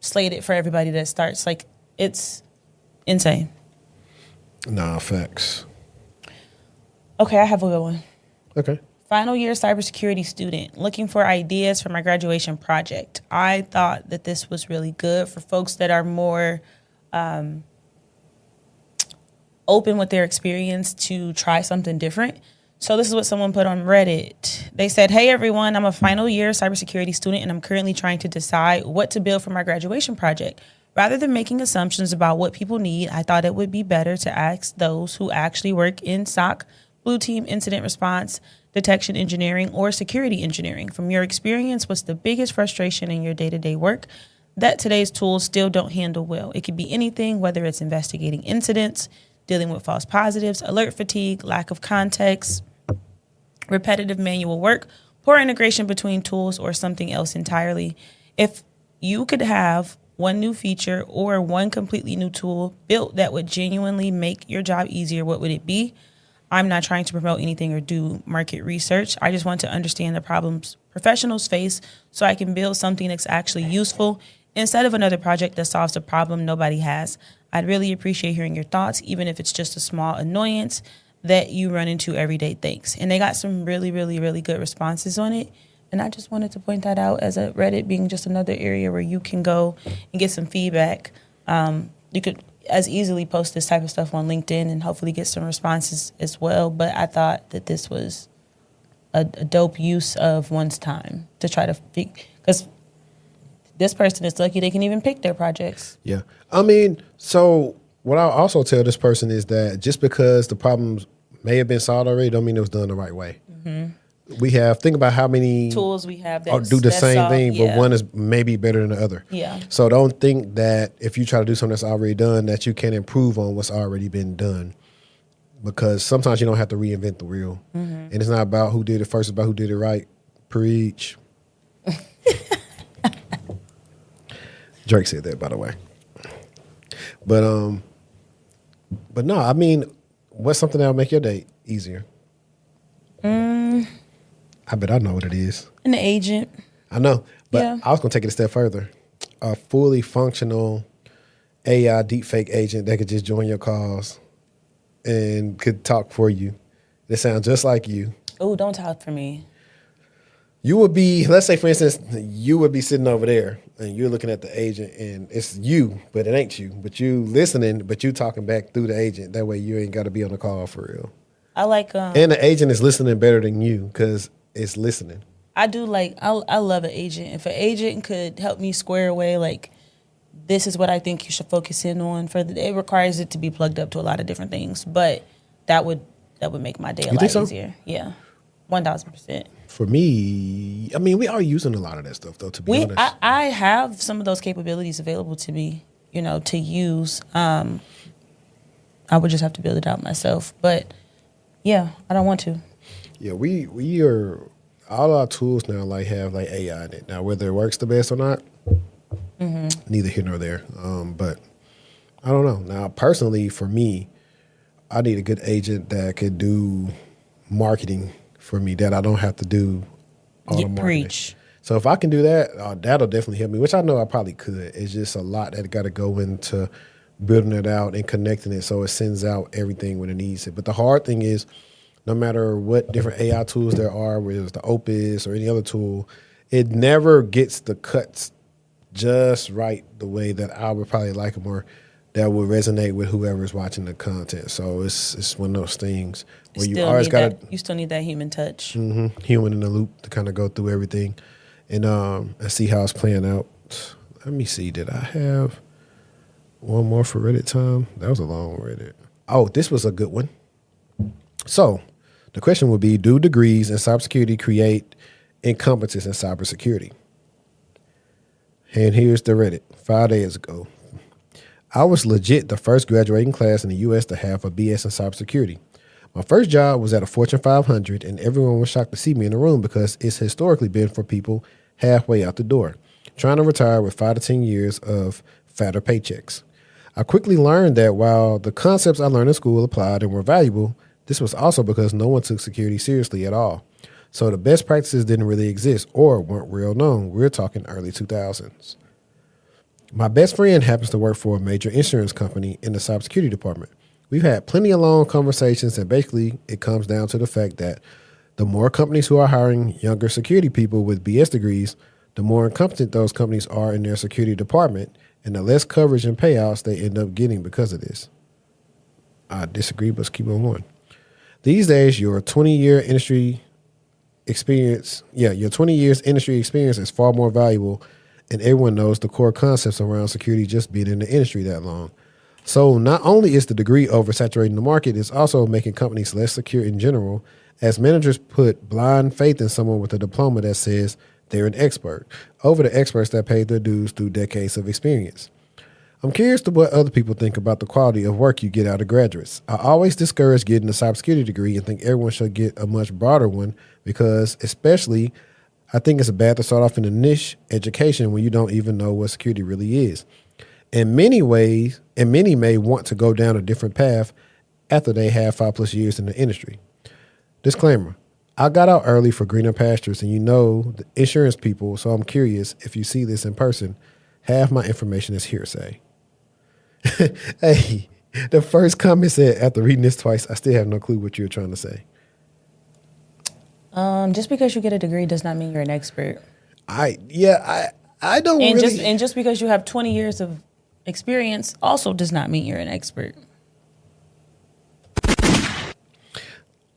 slated for everybody that starts. Like, it's insane. Nah, facts. Okay, I have a good one. Okay. Final year cybersecurity student looking for ideas for my graduation project. I thought that this was really good for folks that are more open with their experience to try something different. So this is what someone put on Reddit. They said, "Hey everyone, I'm a final year cybersecurity student and I'm currently trying to decide what to build for my graduation project. Rather than making assumptions about what people need, I thought it would be better to ask those who actually work in SOC, Blue Team Incident Response, Detection Engineering, or Security Engineering. From your experience, what's the biggest frustration in your day-to-day work that today's tools still don't handle well? It could be anything, whether it's investigating incidents, dealing with false positives, alert fatigue, lack of context, repetitive manual work, poor integration between tools, or something else entirely. If you could have one new feature or one completely new tool built that would genuinely make your job easier, what would it be? I'm not trying to promote anything or do market research. I just want to understand the problems professionals face so I can build something that's actually useful instead of another project that solves a problem nobody has. I'd really appreciate hearing your thoughts, even if it's just a small annoyance that you run into every day. Thanks." And they got some really, really, really good responses on it. And I just wanted to point that out as a Reddit being just another area where you can go and get some feedback. You could as easily post this type of stuff on LinkedIn and hopefully get some responses as well. But I thought that this was a dope use of one's time to try to because this person is lucky they can even pick their projects. Yeah. I mean, so what I'll also tell this person is that just because the problems may have been solved already, don't mean it was done the right way. Mm-hmm. Think about how many tools we have that do the same thing, yeah. but one is maybe better than the other. Yeah. So don't think that if you try to do something that's already done, that you can improve on what's already been done. Because sometimes you don't have to reinvent the wheel. Mm-hmm. And it's not about who did it first, it's about who did it right. Preach. Drake said that, by the way. But no, I mean, what's something that'll make your day easier? I bet I know what it is. An agent. I know, but Yeah. I was gonna take it a step further. a fully functional AI deepfake agent that could just join your calls and could talk for you. They sound just like you. Oh, don't talk for me. You would be, let's say, for instance, you would be sitting over there and you're looking at the agent and it's you, but it ain't you. But you listening, but you talking back through the agent. That way you ain't got to be on the call for real. I like. And the agent is listening better than you because it's listening. I do like. I love an agent. If an agent could help me square away, like, this is what I think you should focus in on. It requires it to be plugged up to a lot of different things, but that would make my day a lot easier. Yeah, 1,000%. For me, I mean, we are using a lot of that stuff, though, to be honest. I have some of those capabilities available to me, to use. I would just have to build it out myself. But, yeah, I don't want to. Yeah, we are, all our tools now, have, AI in it. Now, whether it works the best or not, neither here nor there. But I don't know. Now, personally, for me, I need a good agent that could do marketing for me that I don't have to do all the marketing. Preach. So if I can do that, that'll definitely help me, which I know I probably could. It's just a lot that got to go into building it out and connecting it so it sends out everything when it needs it. But the hard thing is, no matter what different AI tools there are, whether it's the Opus or any other tool, it never gets the cuts just right the way that I would probably like them or that would resonate with whoever's watching the content. So it's one of those things where you always got to... You still need that human touch. Human in the loop to kind of go through everything and see how it's playing out. Let me see. Did I have one more for Reddit time? That was a long Reddit. Oh, this was a good one. So the question would be, do degrees in cybersecurity create incompetence in cybersecurity? And here's the Reddit 5 days ago. I was legit the first graduating class in the U.S. to have a BS in cybersecurity. My first job was at a Fortune 500, and everyone was shocked to see me in the room because it's historically been for people halfway out the door, trying to retire with 5 to 10 years of fatter paychecks. I quickly learned that while the concepts I learned in school applied and were valuable, this was also because no one took security seriously at all. So the best practices didn't really exist or weren't real known. We're talking early 2000s. My best friend happens to work for a major insurance company in the cybersecurity department. We've had plenty of long conversations, and basically it comes down to the fact that the more companies who are hiring younger security people with BS degrees, the more incompetent those companies are in their security department, and the less coverage and payouts they end up getting because of this. I disagree, but let's keep on going. These days, your 20-year industry experience is far more valuable, and everyone knows the core concepts around security just being in the industry that long. So not only is the degree oversaturating the market, it's also making companies less secure in general, as managers put blind faith in someone with a diploma that says they're an expert over the experts that paid their dues through decades of experience. I'm curious to what other people think about the quality of work you get out of graduates. I always discourage getting a cybersecurity degree and think everyone should get a much broader one because especially I think it's bad to start off in a niche education when you don't even know what security really is. In many ways, and many may want to go down a different path after they have 5+ years in the industry. Disclaimer, I got out early for greener pastures and the insurance people, so I'm curious if you see this in person, half my information is hearsay. Hey, the first comment said, after reading this twice, I still have no clue what you're trying to say. Just because you get a degree does not mean you're an expert. I don't really. And just because you have 20 years of experience also does not mean you're an expert.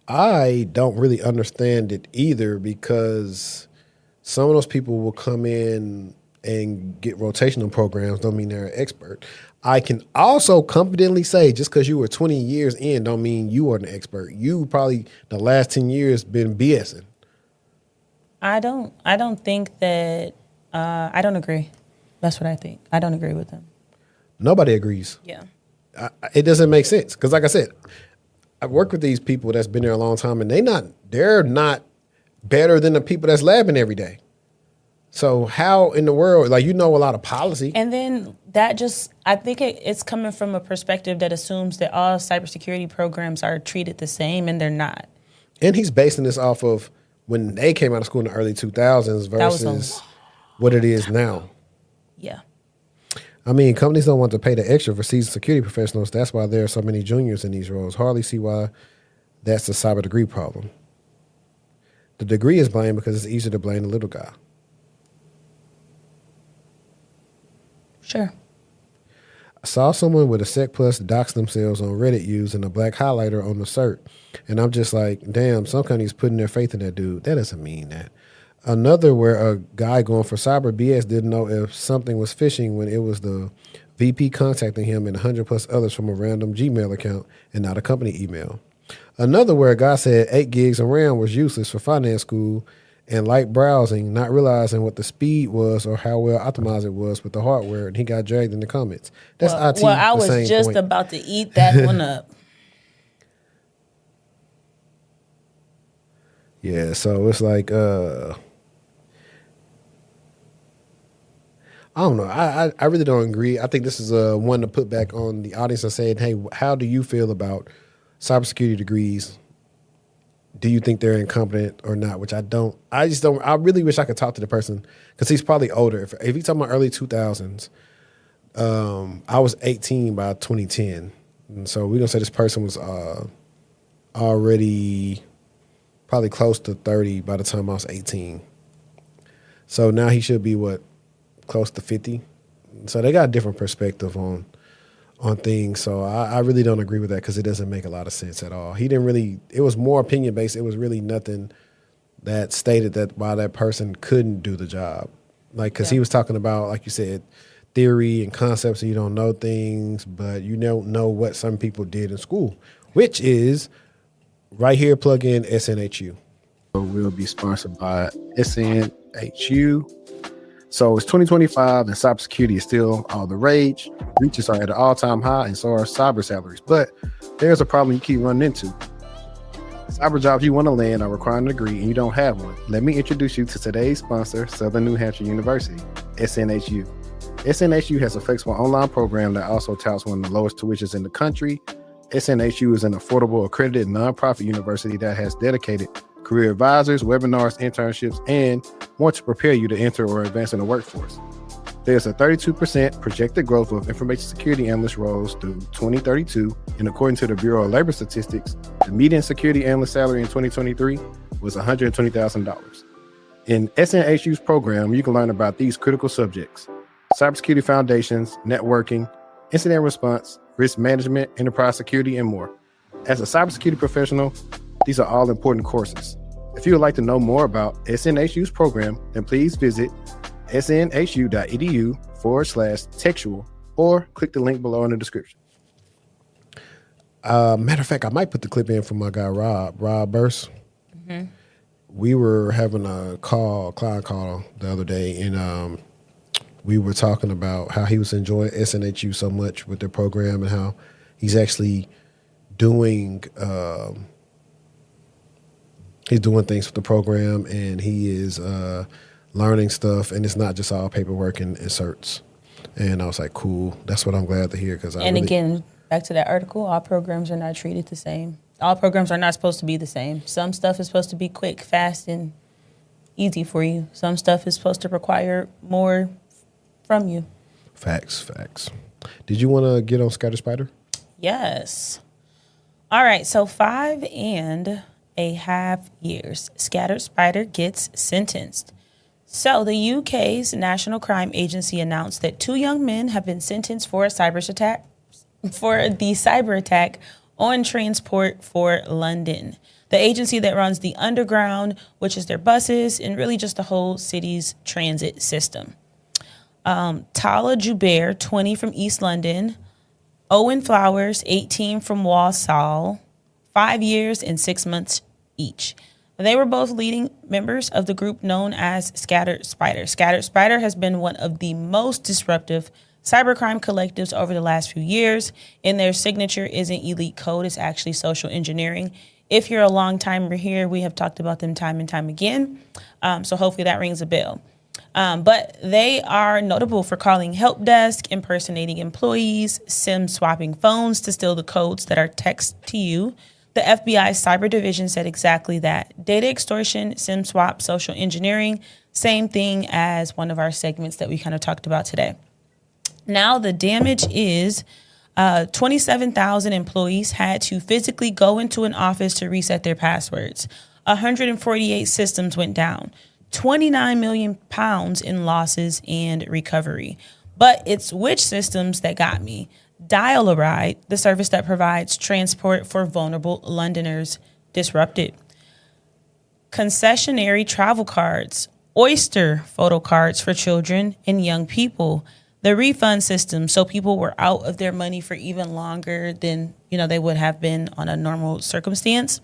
I don't really understand it either because some of those people will come in and get rotational programs, don't mean they're an expert. I can also confidently say just because you were 20 years in don't mean you are an expert. You probably the last 10 years been BSing. I don't think that, I don't agree. That's what I think. I don't agree with them. Nobody agrees. Yeah. It doesn't make sense because like I said, I've worked with these people that's been there a long time and they're not better than the people that's labbing every day. So how in the world, a lot of policy. And then I think it's coming from a perspective that assumes that all cybersecurity programs are treated the same, and they're not. And he's basing this off of when they came out of school in the early 2000s versus what it is now. Yeah. I mean, companies don't want to pay the extra for seasoned security professionals. That's why there are so many juniors in these roles. Hardly see why that's a cyber degree problem. The degree is blamed because it's easier to blame the little guy. Sure. I saw someone with a Sec Plus dox themselves on Reddit using a black highlighter on the cert. And I'm just like, damn, some companies putting their faith in that dude. That doesn't mean that. Another where a guy going for cyber BS didn't know if something was phishing when it was the VP contacting him and 100 plus others from a random Gmail account and not a company email. Another where a guy said 8 gigs of RAM was useless for finance school and light browsing, not realizing what the speed was or how well optimized it was with the hardware, and he got dragged in the comments. That's IT. Well, I the was same just point. about to eat that one up. Yeah, so it's like, I don't know. I really don't agree. I think this is one to put back on the audience and saying, hey, how do you feel about cybersecurity degrees? Do you think they're incompetent or not? Which I don't. I just don't. I really wish I could talk to the person because he's probably older. If he's talking about early 2000s, I was 18 by 2010. And so we're going to say this person was already probably close to 30 by the time I was 18. So now he should be, what, close to 50? So they got a different perspective on things. So I really don't agree with that because it doesn't make a lot of sense at all. He didn't really, it was more opinion based. It was really nothing that stated that why that person couldn't do the job. Like, because he was talking about, like you said, theory and concepts, so you don't know things, but you don't know what some people did in school, which is right here, plug in SNHU. So we'll be sponsored by SNHU. So it's 2025 and cybersecurity is still all the rage. Breaches are at an all-time high and so are cyber salaries. But there's a problem you keep running into. Cyber jobs you want to land are requiring a degree and you don't have one. Let me introduce you to today's sponsor, Southern New Hampshire University, SNHU. SNHU has a flexible online program that also touts one of the lowest tuitions in the country. SNHU is an affordable, accredited nonprofit university that has dedicated career advisors, webinars, internships, and wants to prepare you to enter or advance in the workforce. There's a 32% projected growth of information security analyst roles through 2032, and according to the Bureau of Labor Statistics, the median security analyst salary in 2023 was $120,000. In SNHU's program, you can learn about these critical subjects: cybersecurity foundations, networking, incident response, risk management, enterprise security, and more. As a cybersecurity professional, these are all important courses. If you would like to know more about SNHU's program, then please visit snhu.edu/textual or click the link below in the description. Matter of fact, I might put the clip in from my guy, Rob Burst. Mm-hmm. We were having a client call the other day, and we were talking about how he was enjoying SNHU so much with their program and how he's actually doing things with the program, and he is learning stuff, and it's not just all paperwork and certs. And I was like, cool. That's what I'm glad to hear. Again, back to that article, all programs are not treated the same. All programs are not supposed to be the same. Some stuff is supposed to be quick, fast, and easy for you. Some stuff is supposed to require more from you. Facts. Did you want to get on Cybershortieee? Yes. All right, so 5.5 years. Cybershortieee gets sentenced. So the UK's National Crime Agency announced that 2 young men have been sentenced for the cyber attack on Transport for London, the agency that runs the Underground, which is their buses, and really just the whole city's transit system. Tala Jubair, 20, from East London. Owen Flowers, 18, from Walsall. 5 years and 6 months each. They were both leading members of the group known as Scattered Spider. Scattered Spider has been one of the most disruptive cybercrime collectives over the last few years, and their signature isn't elite code, it's actually social engineering. If you're a long timer here, we have talked about them time and time again, so hopefully that rings a bell. But they are notable for calling help desk, impersonating employees, SIM swapping phones to steal the codes that are text to you. The FBI cyber division said exactly that. Data extortion, SIM swap, social engineering, same thing as one of our segments that we kind of talked about today. Now the damage is 27,000 employees had to physically go into an office to reset their passwords. 148 systems went down. 29 million pounds in losses and recovery. But it's which systems that got me. Dial-A-Ride, the service that provides transport for vulnerable Londoners, disrupted. Concessionary travel cards, Oyster photo cards for children and young people, the refund system, so people were out of their money for even longer than they would have been on a normal circumstance.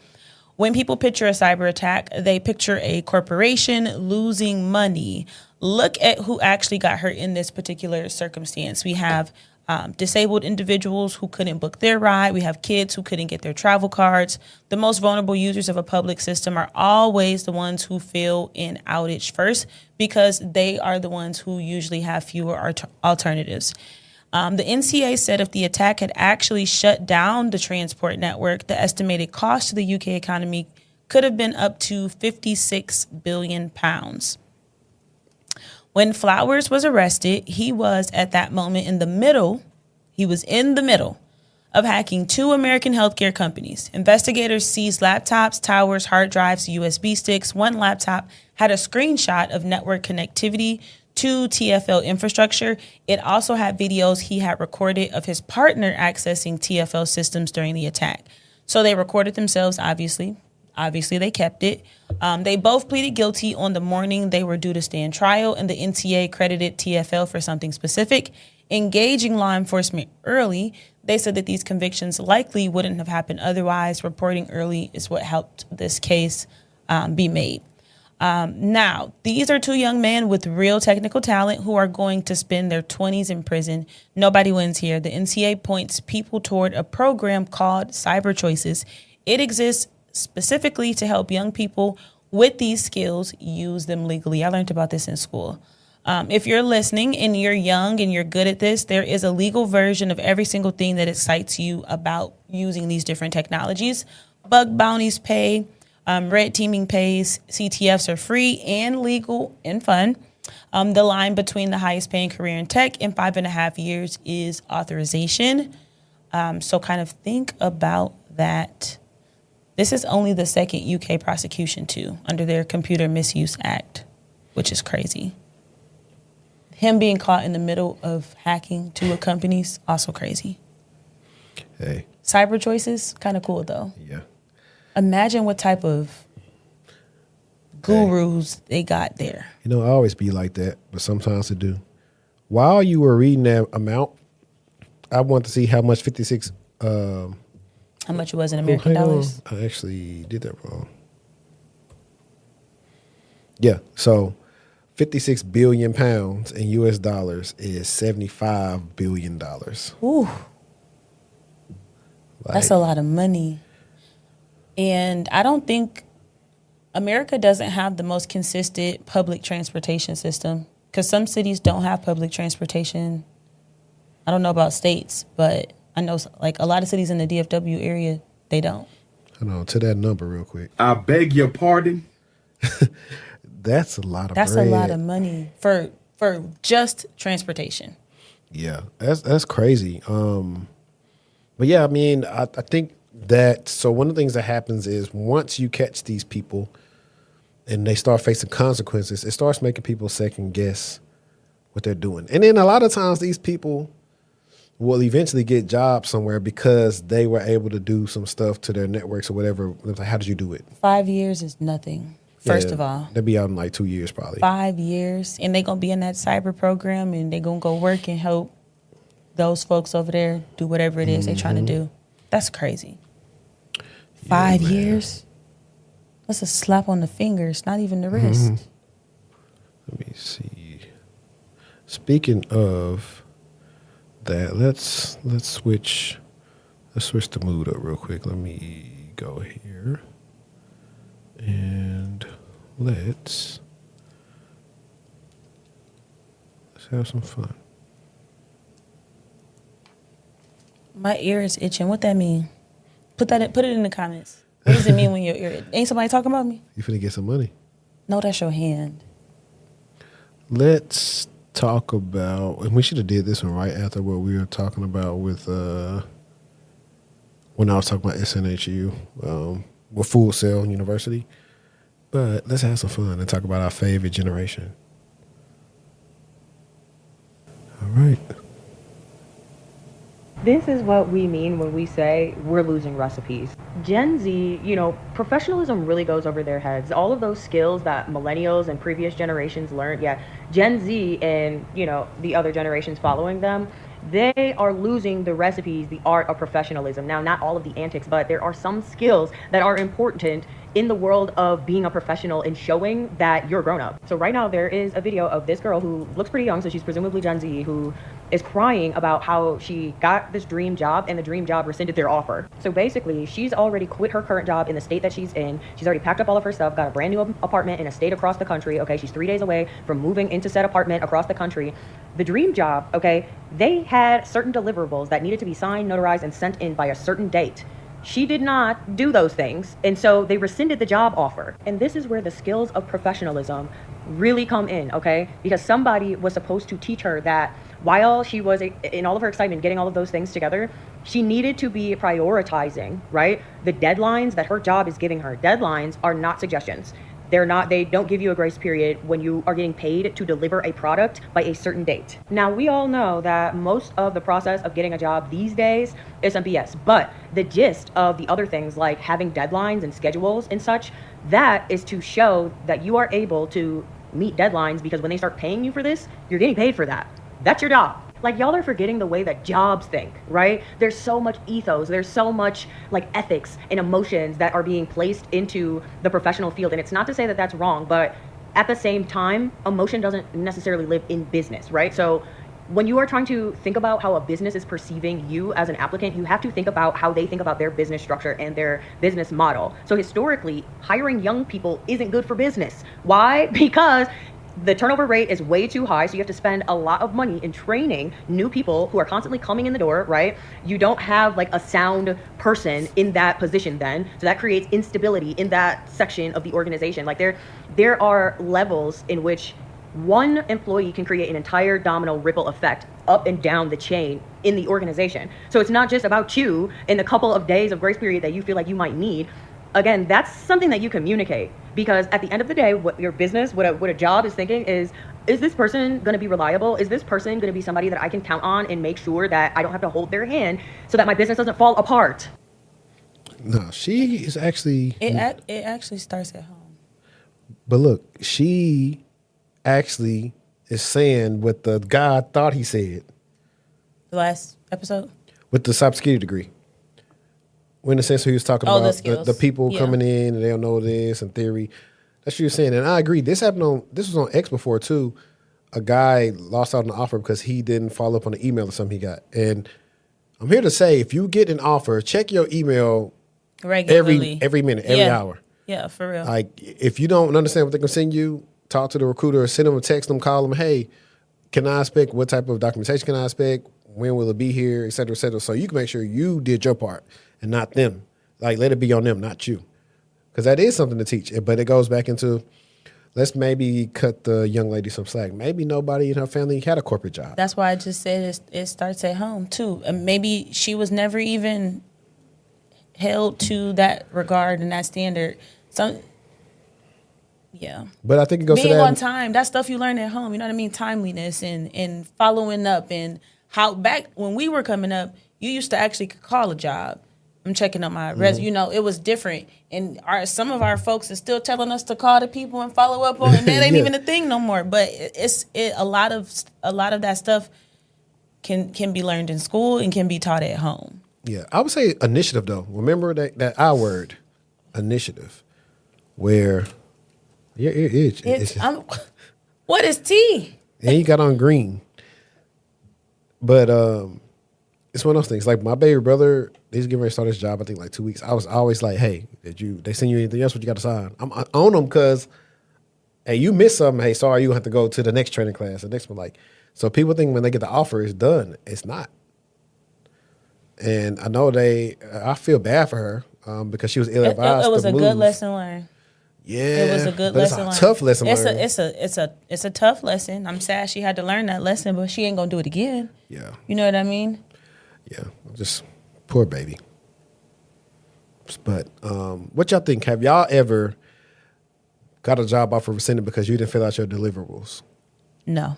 When people picture a cyber attack, they picture a corporation losing money. Look at who actually got hurt in this particular circumstance. We have disabled individuals who couldn't book their ride. We have kids who couldn't get their travel cards. The most vulnerable users of a public system are always the ones who feel in outage first because they are the ones who usually have fewer alternatives. The NCA said if the attack had actually shut down the transport network, the estimated cost to the UK economy could have been up to £56 billion. When Flowers was arrested, he was at that moment in the middle of hacking 2 American healthcare companies. Investigators seized laptops, towers, hard drives, USB sticks. One laptop had a screenshot of network connectivity to TfL infrastructure. It also had videos he had recorded of his partner accessing TfL systems during the attack. So they recorded themselves, obviously. Obviously, they kept it. They both pleaded guilty on the morning they were due to stand trial, and the NTA credited TfL for something specific. Engaging law enforcement early, they said that these convictions likely wouldn't have happened otherwise. Reporting early is what helped this case be made. Now, these are 2 young men with real technical talent who are going to spend their 20s in prison. Nobody wins here. The NCA points people toward a program called Cyber Choices. It exists specifically to help young people with these skills use them legally. I learned about this in school. If you're listening and you're young and you're good at this, there is a legal version of every single thing that excites you about using these different technologies. Bug bounties pay. Red teaming pays. CTFs are free and legal and fun. The line between the highest paying career in tech and 5.5 years is authorization. So kind of think about that. This is only the second UK prosecution too, under their Computer Misuse Act, which is crazy. Him being caught in the middle of hacking 2 companies, also crazy. Hey. Cyber Choices, kind of cool though. Yeah. Imagine what type of gurus they got there. I always be like that, but sometimes I do. While you were reading that amount, I want to see how much 56... How much it was in American dollars? I actually did that wrong. Yeah, so 56 billion pounds in US dollars is $75 billion. Ooh. That's a lot of money. And I don't think America doesn't have the most consistent public transportation system because some cities don't have public transportation. I don't know about states, but I know like a lot of cities in the DFW area, they don't. Hold on, to that number real quick. I beg your pardon? That's a lot of That's bread. a lot of money for just transportation. Yeah, that's crazy. But yeah, I mean, I think that, so one of the things that happens is once you catch these people and they start facing consequences, it starts making people second guess what they're doing. And then a lot of times these people will eventually get jobs somewhere because they were able to do some stuff to their networks or whatever. Like, how did you do it? 5 years is nothing, first of all. They'll be out in like 2 years probably. 5 years. And they're going to be in that cyber program and they're going to go work and help those folks over there do whatever it is they're trying to do. That's crazy. 5 years? That's a slap on the fingers, not even the wrist. Let me see. Speaking of that, let's switch the mood up real quick. Let me go here and let's have some fun. My ear is itching. What that mean? Put it in the comments. What does it mean when your ear? Ain't somebody talking about me? You finna get some money. No, that's your hand. Let's talk about, and we should have did this one right after what we were talking about with when I was talking about SNHU with Full Sail University. But let's have some fun and talk about our favorite generation. All right. This is what we mean when we say we're losing recipes. Gen Z, professionalism really goes over their heads. All of those skills that millennials and previous generations learned, Gen Z and, the other generations following them, they are losing the recipes, the art of professionalism. Now, not all of the antics, but there are some skills that are important in the world of being a professional and showing that you're a grown up. So right now there is a video of this girl who looks pretty young, so she's presumably Gen Z, who is crying about how she got this dream job and the dream job rescinded their offer. So basically, she's already quit her current job in the state that she's in. She's already packed up all of her stuff, got a brand new apartment in a state across the country. Okay, she's 3 days away from moving into said apartment across the country. The dream job, okay, they had certain deliverables that needed to be signed, notarized, and sent in by a certain date. She did not do those things, and so they rescinded the job offer. And this is where the skills of professionalism really come in, okay? Because somebody was supposed to teach her that while she was in all of her excitement getting all of those things together, she needed to be prioritizing, right? The deadlines that her job is giving her. Deadlines are not suggestions. They don't give you a grace period when you are getting paid to deliver a product by a certain date. Now, we all know that most of the process of getting a job these days is some BS, but the gist of the other things like having deadlines and schedules and such, that is to show that you are able to meet deadlines, because when they start paying you for this, you're getting paid for that. That's your job. Like, y'all are forgetting the way that jobs think, right? There's so much ethos, there's so much like ethics and emotions that are being placed into the professional field. And it's not to say that that's wrong, but at the same time, emotion doesn't necessarily live in business, right? So when you are trying to think about how a business is perceiving you as an applicant, you have to think about how they think about their business structure and their business model. So historically, hiring young people isn't good for business. Why? Because the turnover rate is way too high, so you have to spend a lot of money in training new people who are constantly coming in the door, right? You don't have like a sound person in that position then, so that creates instability in that section of the organization. Like there are levels in which one employee can create an entire domino ripple effect up and down the chain in the organization. So it's not just about you in the couple of days of grace period that you feel like you might need. Again, that's something that you communicate, because at the end of the day, what your business, what a job is thinking is this person going to be reliable? Is this person going to be somebody that I can count on and make sure that I don't have to hold their hand so that my business doesn't fall apart? No, she is actually... It actually starts at home. But look, she actually is saying what the guy thought he said. The last episode? With the cybersecurity degree. In the sense he was talking about the people coming in and they don't know this and theory. That's what you're saying. And I agree. This was on X before too. A guy lost out on the offer because he didn't follow up on the email or something he got. And I'm here to say, if you get an offer, check your email regularly. every minute, every hour. Yeah, for real. Like, if you don't understand what they're going to send you, talk to the recruiter or send them a text, them, call them, hey, can I expect, what type of documentation can I expect? When will it be here, et cetera, et cetera. So you can make sure you did your part and not them. Like, let it be on them, not you. Because that is something to teach. But it goes back into, let's maybe cut the young lady some slack. Maybe nobody in her family had a corporate job. That's why I just said it starts at home, too. And maybe she was never even held to that regard and that standard. Yeah. But I think it goes to that. Being on time, that stuff you learn at home, you know what I mean? Timeliness and following up, and how back when we were coming up, you used to actually call a job. I'm checking up my resume. You know, it was different. And some of our folks are still telling us to call the people and follow up on it. That ain't even a thing no more. But a lot of that stuff can be learned in school and can be taught at home. Yeah, I would say initiative though. Remember that I word, initiative, where your ear itch. What is T? And you got on green. But it's one of those things. Like my baby brother, he's getting ready to start his job, I think like 2 weeks. I was always like, hey, they send you anything else? What you got to sign? I'm on them because, hey, you missed something. Hey, sorry, you have to go to the next training class. The next one, like, so people think when they get the offer, it's done. It's not. And I know I feel bad for her because she was ill-advised. It was to a move. good lesson learned. Yeah, It was a good but lesson. It's a learned. tough lesson. It's a tough lesson. I'm sad she had to learn that lesson, but she ain't gonna do it again. Yeah, You know what I mean? yeah. Just poor baby. But what y'all think? Have y'all ever got a job offer rescinded because you didn't fill out your deliverables? No.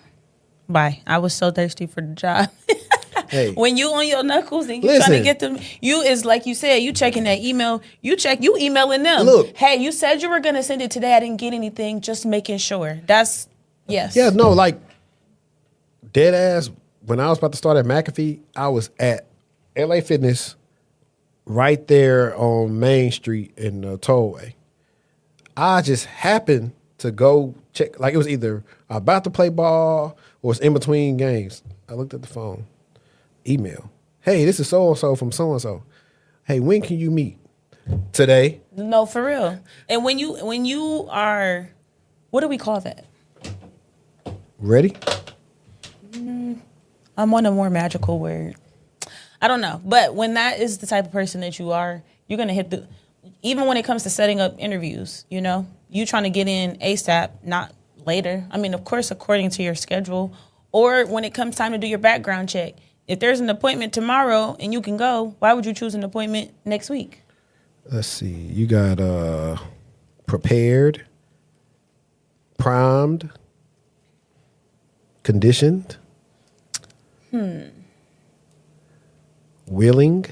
Bye. I was so thirsty for the job. Hey, When you on your knuckles and you Listen. trying to get them, you is like you said, you checking that email. You emailing them. Look. Hey, you said you were gonna send it today. I didn't get anything. Just making sure. That's yes. yeah, no, like dead ass. When I was about to start at McAfee, I was at LA Fitness right there on Main Street in the tollway. I just happened to go check. Like it was either about to play ball or it's in between games. I looked at the phone. Email. Hey, this is so-and-so from so-and-so. Hey, when can you meet? Today. No, for real. And when you are, what do we call that? Ready? I'm on a more magical word. I don't know. But when that is the type of person that you are, you're going to hit the, even when it comes to setting up interviews, you know, you trying to get in ASAP, not later. I mean, of course, according to your schedule, or when it comes time to do your background check. If there's an appointment tomorrow and you can go, why would you choose an appointment next week? Let's see. You got prepared, primed, conditioned, willing,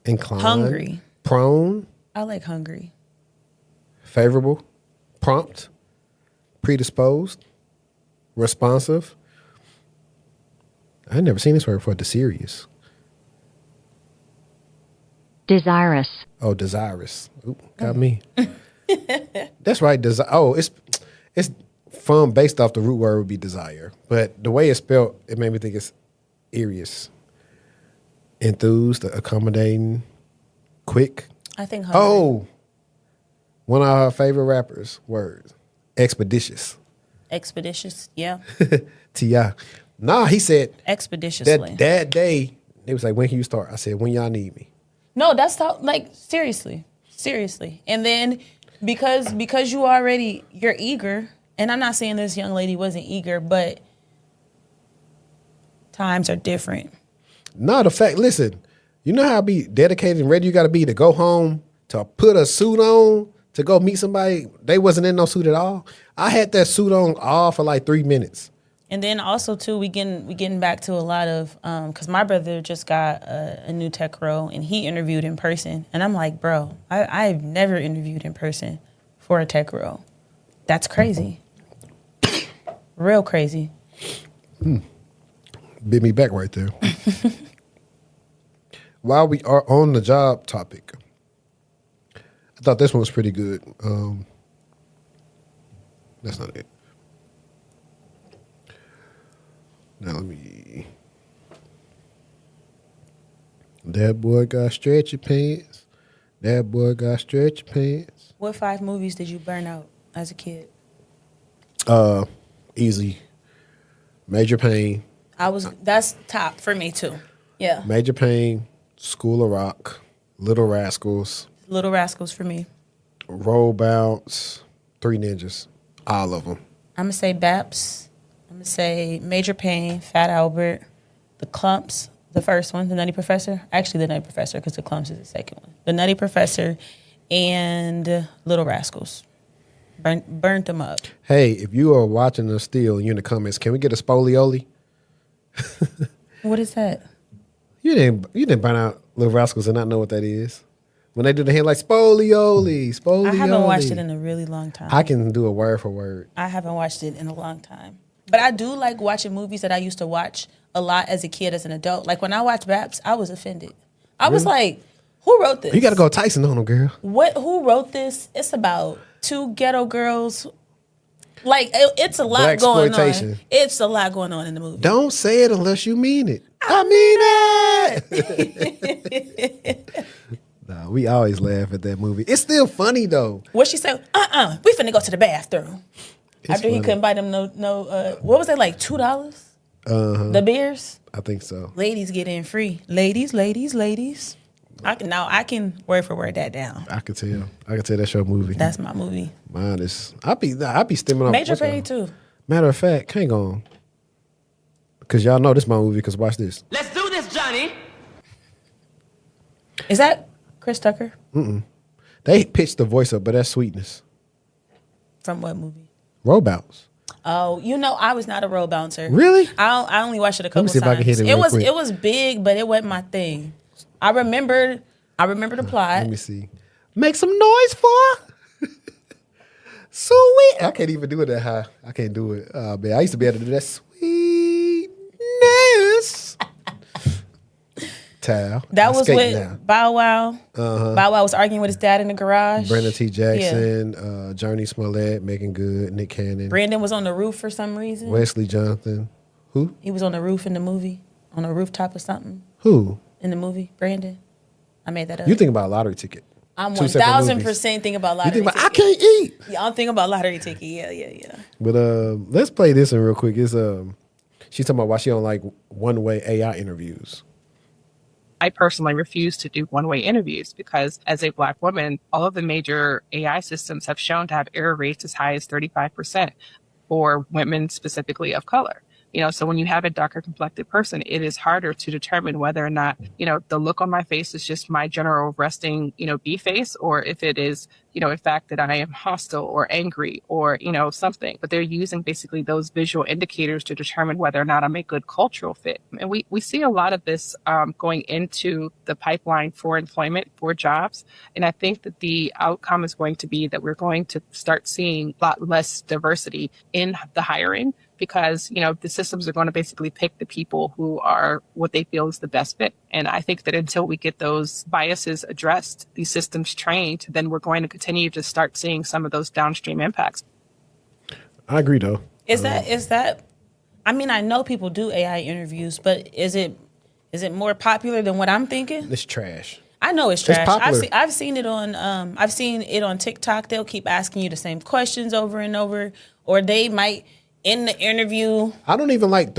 inclined, Hungry. prone, I like hungry. favorable, prompt, predisposed, responsive. I never seen this word before. Desirous. Desirous. Oh, desirous. Oop, got me. That's right. It's from based off the root word would be desire, but the way it's spelled, it made me think it's earious. Enthused, accommodating, quick. I think hungry. Oh, one of our favorite rappers' words. Expeditious. Expeditious. Yeah. T.I. Nah, he said Expeditiously. that day, it was like, when can you start? I said, when y'all need me. No, that's how, like, seriously. And then because you're eager, and I'm not saying this young lady wasn't eager, but times are different. No, the fact, listen, you know how be dedicated and ready you got to be to go home, to put a suit on, to go meet somebody. They wasn't in no suit at all. I had that suit on all for like 3 minutes. And then also too, we getting back to a lot of because my brother just got a new tech role and he interviewed in person, and I'm like, bro, I've never interviewed in person for a tech role. That's crazy, real crazy. Bit me back right there. While we are on the job topic, I thought this one was pretty good. That's not it. Now let me. That boy got stretchy pants. That boy got stretchy pants. What 5 movies did you burn out as a kid? Easy. Major Pain. That's top for me too. Yeah. Major Pain. School of Rock. Little Rascals. Little Rascals for me. Roll Bounce. 3 Ninjas. All of them. I'm gonna say Baps. I'm gonna say Major Pain, Fat Albert, The Clumps, the first one, The Nutty Professor. Actually, The Nutty Professor, because The Clumps is the second one. The Nutty Professor and Little Rascals. Burnt them up. Hey, if you are watching us still and you're in the comments, can we get a spolioli? What is that? You didn't burn out Little Rascals and not know what that is. When they do the hand like spolioli. I haven't watched it in a really long time. I can do a word for word. I haven't watched it in a long time. But I do like watching movies that I used to watch a lot as a kid, as an adult. Like when I watched Baps, I was offended. I was like, who wrote this? You got to go Tyson on them, girl. Who wrote this? It's about 2 ghetto girls. Like, it's a lot going on. Blaxploitation. It's a lot going on in the movie. Don't say it unless you mean it. I mean it. Nah, we always laugh at that movie. It's still funny, though. What she said, we finna go to the bathroom. After he funny. couldn't buy them what was it, like $2? The beers? I think so. Ladies get in free. Ladies. I can word for word that down. I can tell. That's your movie. That's my movie. Mine is. I be stemming off. Major Pay too. Matter of fact, hang on. Because y'all know this is my movie, because watch this. Let's do this, Johnny. Is that Chris Tucker? They pitched the voice up, but that's Sweetness. From what movie? Robots. Oh, I was not a road bouncer. Really? I only watched it a couple me see times. if I can hit it real quick. It was big, but it wasn't my thing. I remember the plot. Let me see. Make some noise for Sweet. I can't even do it that high. I can't do it. Man, I used to be able to do that sweetness. Tal. That I'm was skating with now. Bow Wow. Bow Wow was arguing with his dad in the garage. Brandon T. Jackson, Journey Smollett, Megan Good, Nick Cannon. Brandon was on the roof for some reason. Wesley Jonathan. Who? He was on the roof in the movie, on a rooftop or something Who? in the movie. Brandon. I made that up. You think about a lottery ticket. I'm Two separate 1000% movies. thinking about You lottery think about, I ticket. can't eat. Yeah, I'm thinking about lottery ticket. Yeah. But let's play this one real quick. It's she's talking about why she don't like one-way AI interviews. I personally refuse to do one-way interviews because as a Black woman, all of the major AI systems have shown to have error rates as high as 35% for women specifically of color. So when you have a darker complected person, it is harder to determine whether or not, the look on my face is just my general resting, B face, or if it is, in fact that I am hostile or angry or, something. But they're using basically those visual indicators to determine whether or not I'm a good cultural fit. And we see a lot of this going into the pipeline for employment, for jobs. And I think that the outcome is going to be that we're going to start seeing a lot less diversity in the hiring, because, the systems are going to basically pick the people who are what they feel is the best fit. And I think that until we get those biases addressed, these systems trained, then we're going to continue to start seeing some of those downstream impacts. I agree, though. Is that? I mean, I know people do AI interviews, but is it more popular than what I'm thinking? It's trash. I know it's trash. popular. I've seen it on TikTok. They'll keep asking you the same questions over and over, or they might in the interview. I don't even like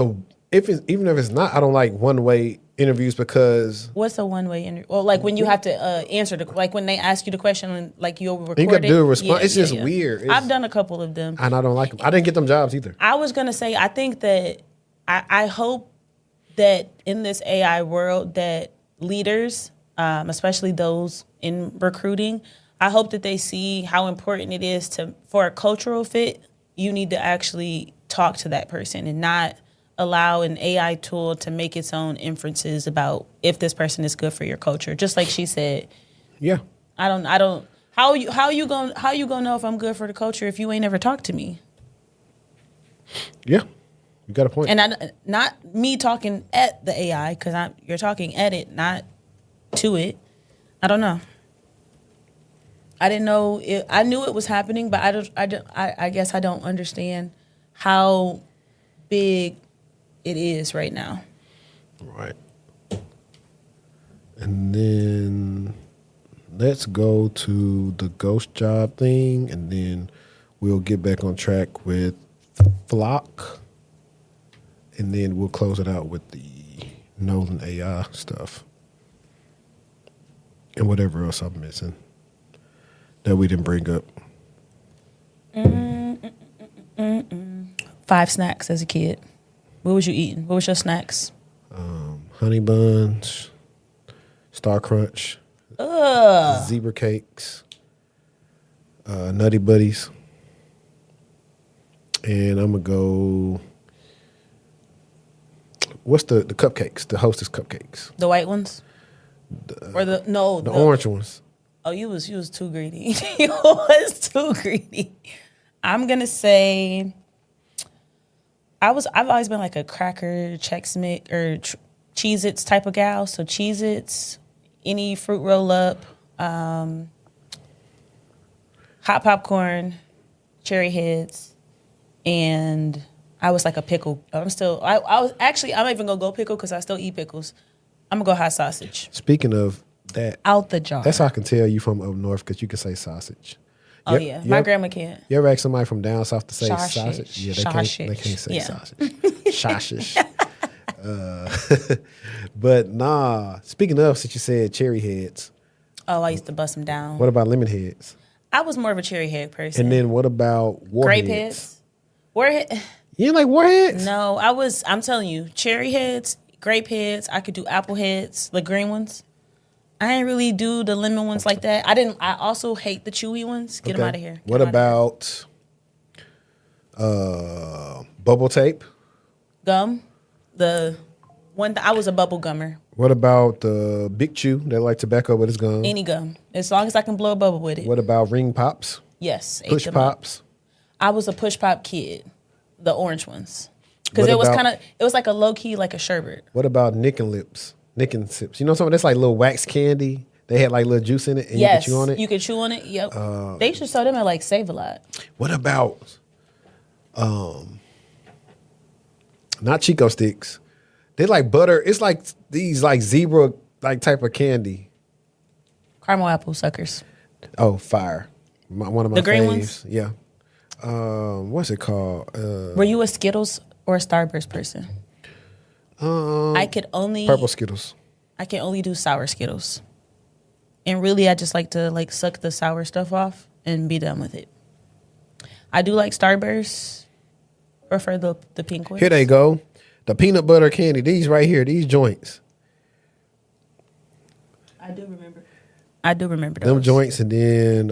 even if it's not, I don't like one-way interviews because. What's a one-way interview? Well, like when you have to answer like when they ask you the question and like you'll record You got to do a it. response. It's just weird. I've done a couple of them. And I don't like them. I didn't get them jobs either. I was going to say, I think that I hope that in this AI world that leaders, especially those in recruiting, I hope that they see how important it is for a cultural fit. You need to actually talk to that person and not allow an AI tool to make its own inferences about if this person is good for your culture. Just like she said. Yeah. I don't. How you gonna know if I'm good for the culture if you ain't ever talked to me? Yeah. You got a point. And not me talking at the AI because you're talking at it, not to it. I don't know. I didn't know. I knew it was happening, but I guess I don't understand how big it is right now. Right. And then let's go to the ghost job thing, and then we'll get back on track with Flock, and then we'll close it out with the Nolan AI stuff and whatever else I'm missing that we didn't bring up. 5 snacks as a kid. What was you eating? What was your snacks? Honey buns, Star Crunch, zebra cakes, Nutty Buddies, and I'm gonna go. What's the cupcakes? The Hostess cupcakes. The white ones, or the orange ones. Oh, you was too greedy. You was too greedy. I'm gonna say. I've always been like a cracker, Chex Mix, or Cheez-Its type of gal. So Cheez-Its, any fruit roll up, hot popcorn, cherry heads, and I was like a pickle. I was actually, I'm not even gonna go pickle because I still eat pickles. I'm gonna go hot sausage. Speaking of that, Out the jar. that's how I can tell you from up north because you can say sausage. Oh yeah, my grandma can't. You ever ask somebody from down south to say Sausage. sausage? Yeah, they can't say Yeah. sausage. Sausage. But nah, speaking of, since you said cherry heads, Oh, I used to bust them down. what about lemon heads? I was more of a cherry head person. And then what about warheads? grape heads. Warhead. You didn't like warheads? No, I'm telling you, cherry heads, grape heads. I could do apple heads, the green ones. I didn't really do the lemon ones like that. I also hate the chewy ones. Get them out of here. What about bubble tape? Gum? The one I was a bubble gummer. What about the big chew that like tobacco but it's gum? Any gum. As long as I can blow a bubble with it. What about ring pops? Yes. ate Push them up. pops? I was a push pop kid. The orange ones. Because What it was about- it was like a low key, like a sherbet. What about Nickin' Lips? Nickin' Sips. You know something that's like little wax candy? They had like little juice in it and Yes. you could chew on it? You could chew on it. Yep. They should sell them at like Save a Lot. What about not Chico sticks? They like butter. It's like these like zebra like type of candy. Caramel apple suckers. Oh, fire. One of my The green faves. ones? Yeah. What's it called? Were you a Skittles or a Starburst person? I could only Purple Skittles. I can only do sour Skittles. And really I just like to like suck the sour stuff off and be done with it. I do like Starburst. Prefer the pink ones. Here they go. The peanut butter candy. These right here. These joints. I do remember those. Them joints, and then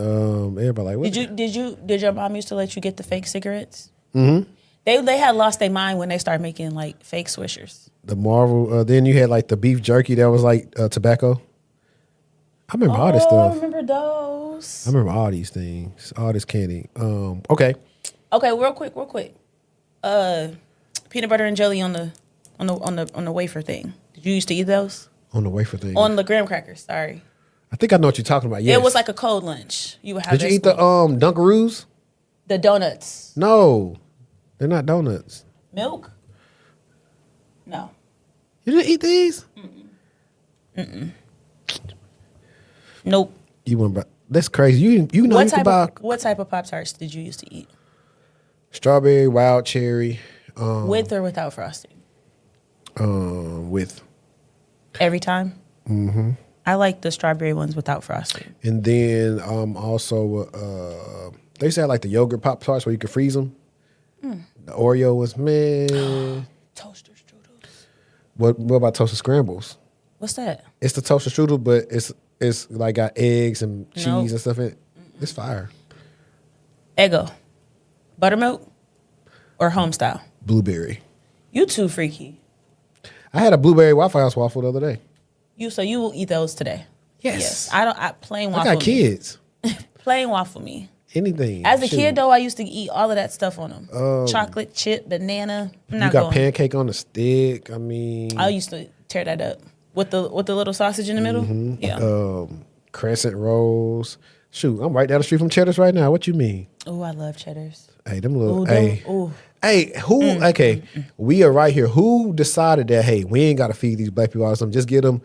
everybody like, what? Did your mom used to let you get the fake cigarettes? Mm-hmm. They had lost their mind when they started making like fake swishers. The Marvel. Then you had like the beef jerky that was like tobacco. I remember all this I stuff. remember those. I remember all these things, all this candy. Okay. Okay, real quick. Peanut butter and jelly on the wafer thing. Did you used to eat those? On the wafer thing. On the graham crackers, sorry. I think I know what you're talking about. Yes. It was like a cold lunch. You would have Did you eat the Dunkaroos? the donuts. No, they're not donuts. Milk? No. You didn't eat these? Nope. You went by. That's crazy. You know you can buy What type of Pop-Tarts did you used to eat? strawberry, wild cherry, With or without frosting? with, Every time? Mm-hmm. I like the strawberry ones without frosting. and then also they used to have like the yogurt Pop Tarts where you could freeze them. The Oreo was man. Toaster strudels. What about toasted scrambles? What's that? It's the toaster strudel, but it's like got eggs and cheese Nope. and stuff in it. It's fire. Eggo. Buttermilk or home style? Blueberry. You too freaky. I had a blueberry Waffle House waffle the other day. You will eat those today? Yes. I plain waffle. I got kids. Plain waffle me. Anything. As a Shoot. kid though, I used to eat all of that stuff on them. Chocolate chip, banana. I'm You not got going. pancake on the stick. I mean, I used to tear that up with the little sausage in the middle. Mm-hmm. Yeah. crescent rolls. Shoot, I'm right down the street from Cheddar's right now. What you mean? Oh, I love cheddars. Hey, them little. Ooh, hey, ooh. hey, who? Okay, we are right here. Who decided that? Hey, we ain't got to feed these black people all something. Just get them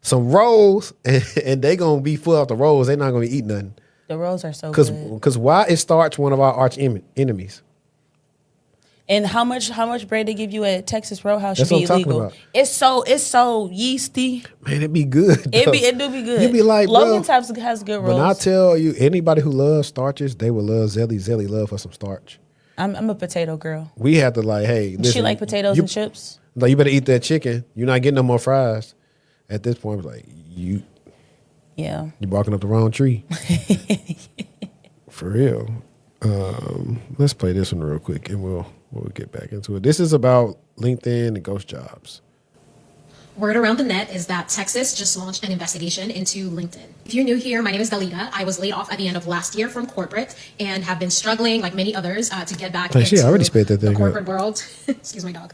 some rolls, and they gonna be full off the rolls. They not gonna eat nothing. The rolls are so good. Because why is starch one of our arch enemies? And how much bread they give you at Texas Roadhouse should That's what be I'm talking illegal. about. It's so yeasty. Man, it be good. It though. do be good. You be like, Logan's bro. has good rolls. When I tell you, anybody who loves starches, they will love Zelly. Zelly love for some starch. I'm a potato girl. We have to like, hey, listen, She like potatoes and chips. Like, you better eat that chicken. You're not getting no more fries. At this point, it's like you're barking up the wrong tree. For real. Let's play this one real quick, and we'll get back into it. This is about LinkedIn and ghost jobs. Word around the net is that Texas just launched an investigation into LinkedIn. If you're new here, my name is Dalita. I was laid off at the end of last year from corporate and have been struggling, like many others, to get back into I already spit that the thing corporate world. Excuse my dog.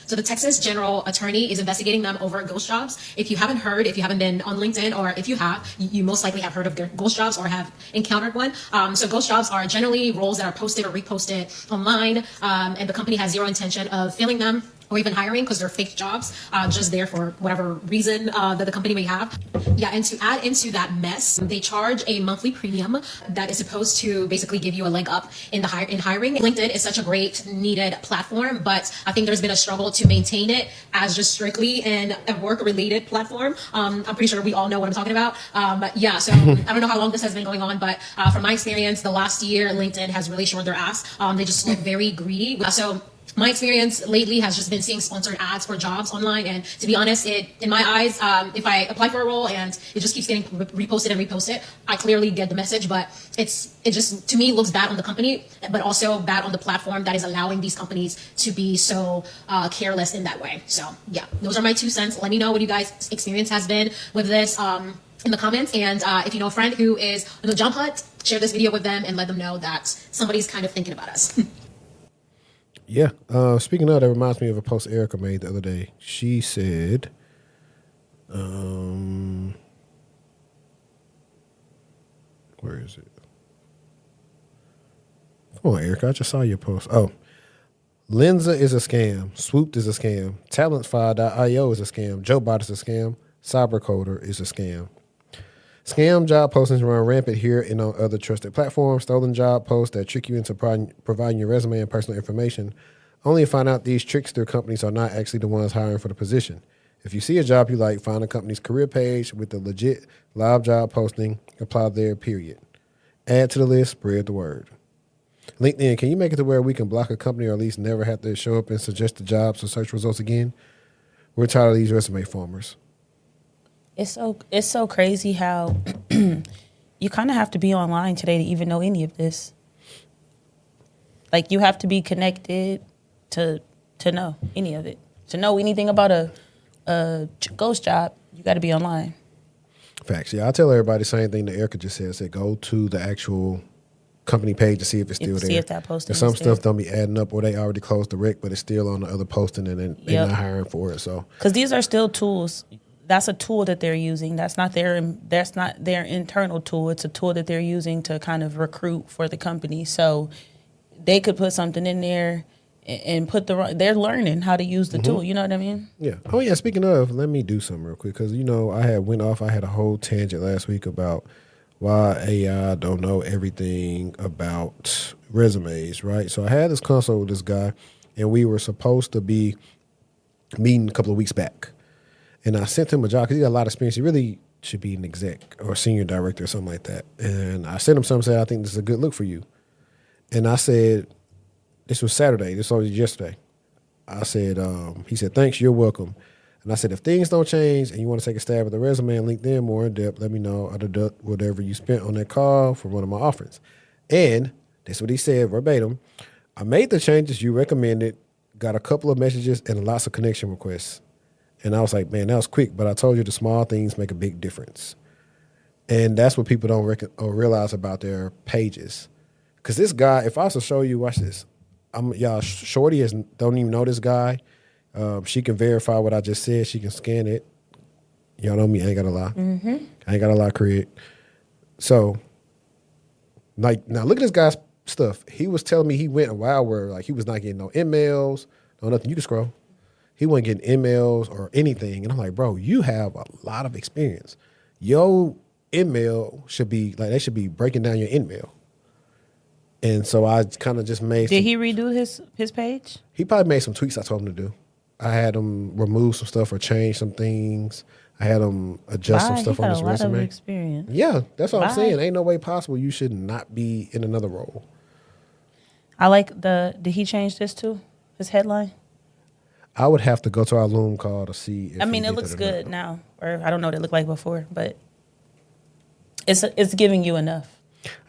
So the Texas General Attorney is investigating them over ghost jobs. If you haven't heard, if you haven't been on LinkedIn, or if you have, you most likely have heard of ghost jobs or have encountered one. So ghost jobs are generally roles that are posted or reposted online, and the company has zero intention of filling them or even hiring because they're fake jobs, just there for whatever reason that the company may have. Yeah, and to add into that mess, they charge a monthly premium that is supposed to basically give you a leg up in hiring. LinkedIn is such a great, needed platform, but I think there's been a struggle to maintain it as just strictly a work-related platform. I'm pretty sure we all know what I'm talking about. But yeah, so I don't know how long this has been going on, but from my experience, the last year, LinkedIn has really showed their ass. They just look very greedy. So my experience lately has just been seeing sponsored ads for jobs online. And to be honest, in my eyes, if I apply for a role and it just keeps getting reposted, I clearly get the message, but it just, to me, looks bad on the company, but also bad on the platform that is allowing these companies to be so careless in that way. So yeah, those are my 2 cents. Let me know what you guys' experience has been with this in the comments. And if you know a friend who is on the job hunt, share this video with them and let them know that somebody's kind of thinking about us. Yeah. Speaking of, that reminds me of a post Erica made the other day. She said, where is it? Come on, Erica. I just saw your post. Oh, Lenza is a scam. Swooped is a scam. Talentfy.io is a scam. JoeBot is a scam. Cybercoder is a scam. Scam job postings run rampant here and on other trusted platforms. Stolen job posts that trick you into providing your resume and personal information, only to find out these trickster companies are not actually the ones hiring for the position. If you see a job you like, find a company's career page with the legit live job posting, apply there, period. Add to the list, spread the word. LinkedIn, can you make it to where we can block a company or at least never have to show up and suggest the jobs or search results again? We're tired of these resume farmers. It's so crazy how you kind of have to be online today to even know any of this. Like, you have to be connected to know any of it. To know anything about a ghost job, you got to be online. Facts. Yeah, I tell everybody the same thing that Erica just said. Say go to the actual company page to see if it's still there. See if that posting is some there. stuff don't be adding up, or they already closed the rec, but it's still on the other posting, and then they're not hiring for it. So because these are still tools. That's a tool that they're using. That's not their internal tool. It's a tool that they're using to kind of recruit for the company. So they could put something in there and they're learning how to use the tool. You know what I mean? Yeah. Oh yeah. Speaking of, let me do something real quick because I had a whole tangent last week about why AI don't know everything about resumes, right? So I had this consult with this guy, and we were supposed to be meeting a couple of weeks back. And I sent him a job because he got a lot of experience. He really should be an exec or senior director or something like that. And I sent him something, said, I think this is a good look for you. And I said, this was Saturday. This was yesterday. I said, he said, thanks, you're welcome. And I said, if things don't change and you want to take a stab at the resume and LinkedIn more in depth, let me know. I'll deduct whatever you spent on that call for one of my offerings. And that's what he said verbatim. I made the changes you recommended, got a couple of messages and lots of connection requests. And I was like, man, that was quick. But I told you the small things make a big difference. And that's what people don't realize about their pages. Because this guy, if I was to show you, watch this. Shorty don't even know this guy. She can verify what I just said. She can scan it. Y'all know me. I ain't got to lie. Mm-hmm. I ain't got to lie, Craig. So, like, now look at this guy's stuff. He was telling me he went a while where, like, he was not getting no emails, no nothing. You can scroll. He wasn't getting emails or anything. And I'm like, bro, you have a lot of experience. Your email should be, like, they should be breaking down your email. And so I kind of just made Did he redo his page? He probably made some tweaks I told him to do. I had him remove some stuff or change some things. I had him adjust some stuff on his resume. He got a lot of experience. Yeah, that's what I'm saying. Ain't no way possible you should not be in another role. I like did he change this too? His headline? I would have to go to our Loom call to see if it looks good now. Or I don't know what it looked like before, but it's giving you enough.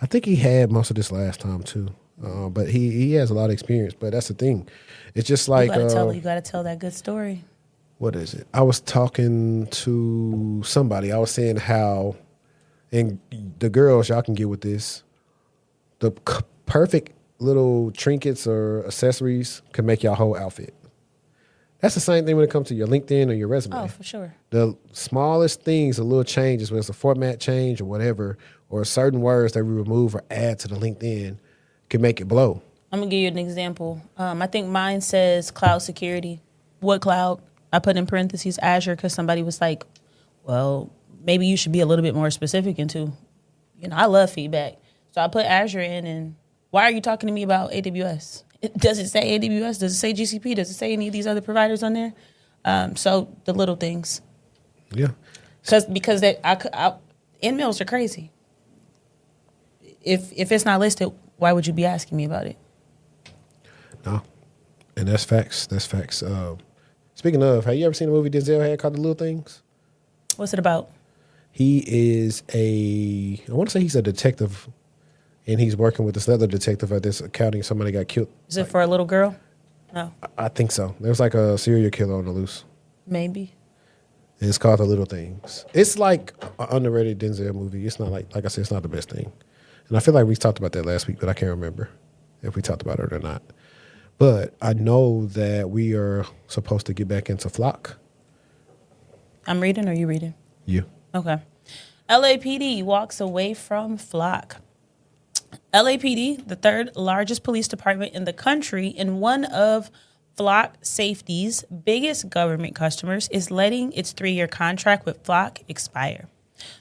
I think he had most of this last time too. But he has a lot of experience. But that's the thing. It's just like you gotta tell that good story. What is it? I was talking to somebody. I was saying how, and the girls, y'all can get with this, the perfect little trinkets or accessories can make your whole outfit. That's the same thing when it comes to your LinkedIn or your resume. Oh, for sure. The smallest things, a little changes, whether it's a format change or whatever, or certain words that we remove or add to the LinkedIn can make it blow. I'm going to give you an example. I think mine says cloud security. What cloud? I put in parentheses Azure because somebody was like, well, maybe you should be a little bit more specific into, I love feedback. So I put Azure in, and why are you talking to me about AWS? Does it say AWS? Does it say GCP? Does it say any of these other providers on there? So the little things. Yeah. Because in-mails are crazy. If it's not listed, why would you be asking me about it? No. And that's facts. That's facts. Speaking of, have you ever seen a movie Denzel had called The Little Things? What's it about? He is I want to say he's a detective, and he's working with this other detective at this accounting. Somebody got killed. Is it for a little girl? No. I think so. There's like a serial killer on the loose. Maybe. And it's called The Little Things. It's like an underrated Denzel movie. It's not like I said, it's not the best thing. And I feel like we talked about that last week, but I can't remember if we talked about it or not. But I know that we are supposed to get back into Flock. I'm reading, or you reading? You. Okay. LAPD walks away from Flock. LAPD, the third largest police department in the country and one of Flock Safety's biggest government customers, is letting its 3-year contract with Flock expire.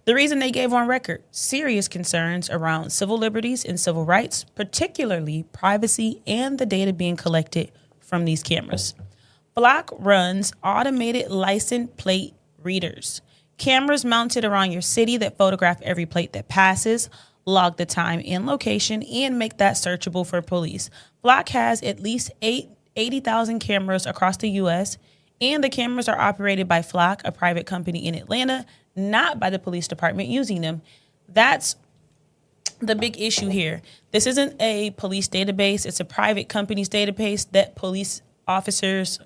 The reason they gave on record: serious concerns around civil liberties and civil rights, particularly privacy and the data being collected from these cameras. Flock runs automated license plate readers, cameras mounted around your city that photograph every plate that passes, log the time and location, and make that searchable for police. Flock has at least 80,000 cameras across the U.S., and the cameras are operated by Flock, a private company in Atlanta, not by the police department using them. That's the big issue here. This isn't a police database. It's a private company's database that police officers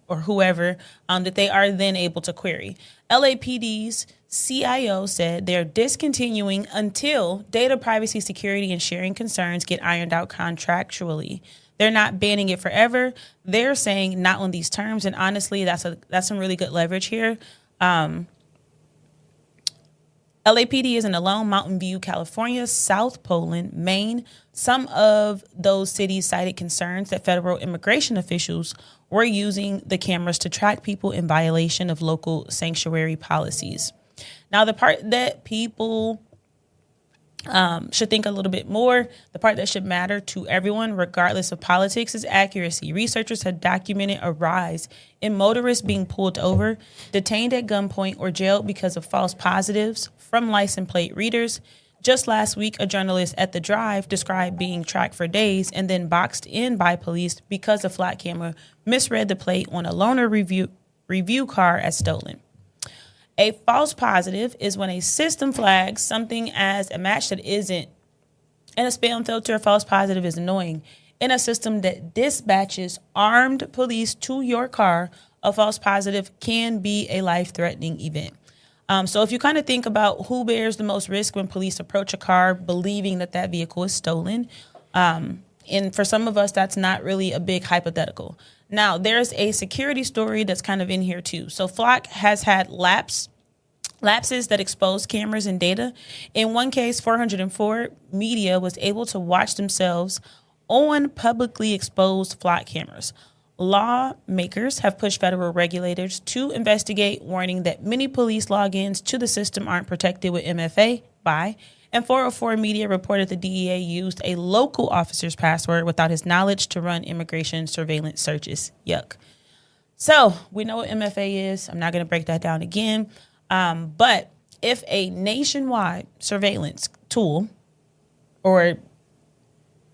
or whoever, that they are then able to query. LAPD's CIO said they're discontinuing until data privacy, security, and sharing concerns get ironed out contractually. They're not banning it forever. They're saying not on these terms, and honestly, that's some really good leverage here. LAPD isn't alone. Mountain View, California, South Poland, Maine. Some of those cities cited concerns that federal immigration officials were using the cameras to track people in violation of local sanctuary policies. Now, the part that people should think a little bit more, the part that should matter to everyone, regardless of politics, is accuracy. Researchers have documented a rise in motorists being pulled over, detained at gunpoint, or jailed because of false positives from license plate readers. Just last week, a journalist at The Drive described being tracked for days and then boxed in by police because a flat camera misread the plate on a loaner review car as stolen. A false positive is when a system flags something as a match that isn't. And a spam filter, a false positive is annoying. In a system that dispatches armed police to your car, a false positive can be a life-threatening event. So if you kind of think about who bears the most risk when police approach a car believing that that vehicle is stolen, and for some of us, that's not really a big hypothetical. Now, there's a security story that's kind of in here too. So Flock has had lapses that expose cameras and data. In one case, 404 media was able to watch themselves on publicly exposed Flock cameras. Lawmakers have pushed federal regulators to investigate, warning that many police logins to the system aren't protected with MFA by. And 404 Media reported the DEA used a local officer's password without his knowledge to run immigration surveillance searches. Yuck. So we know what MFA is. I'm not going to break that down again. But if a nationwide surveillance tool or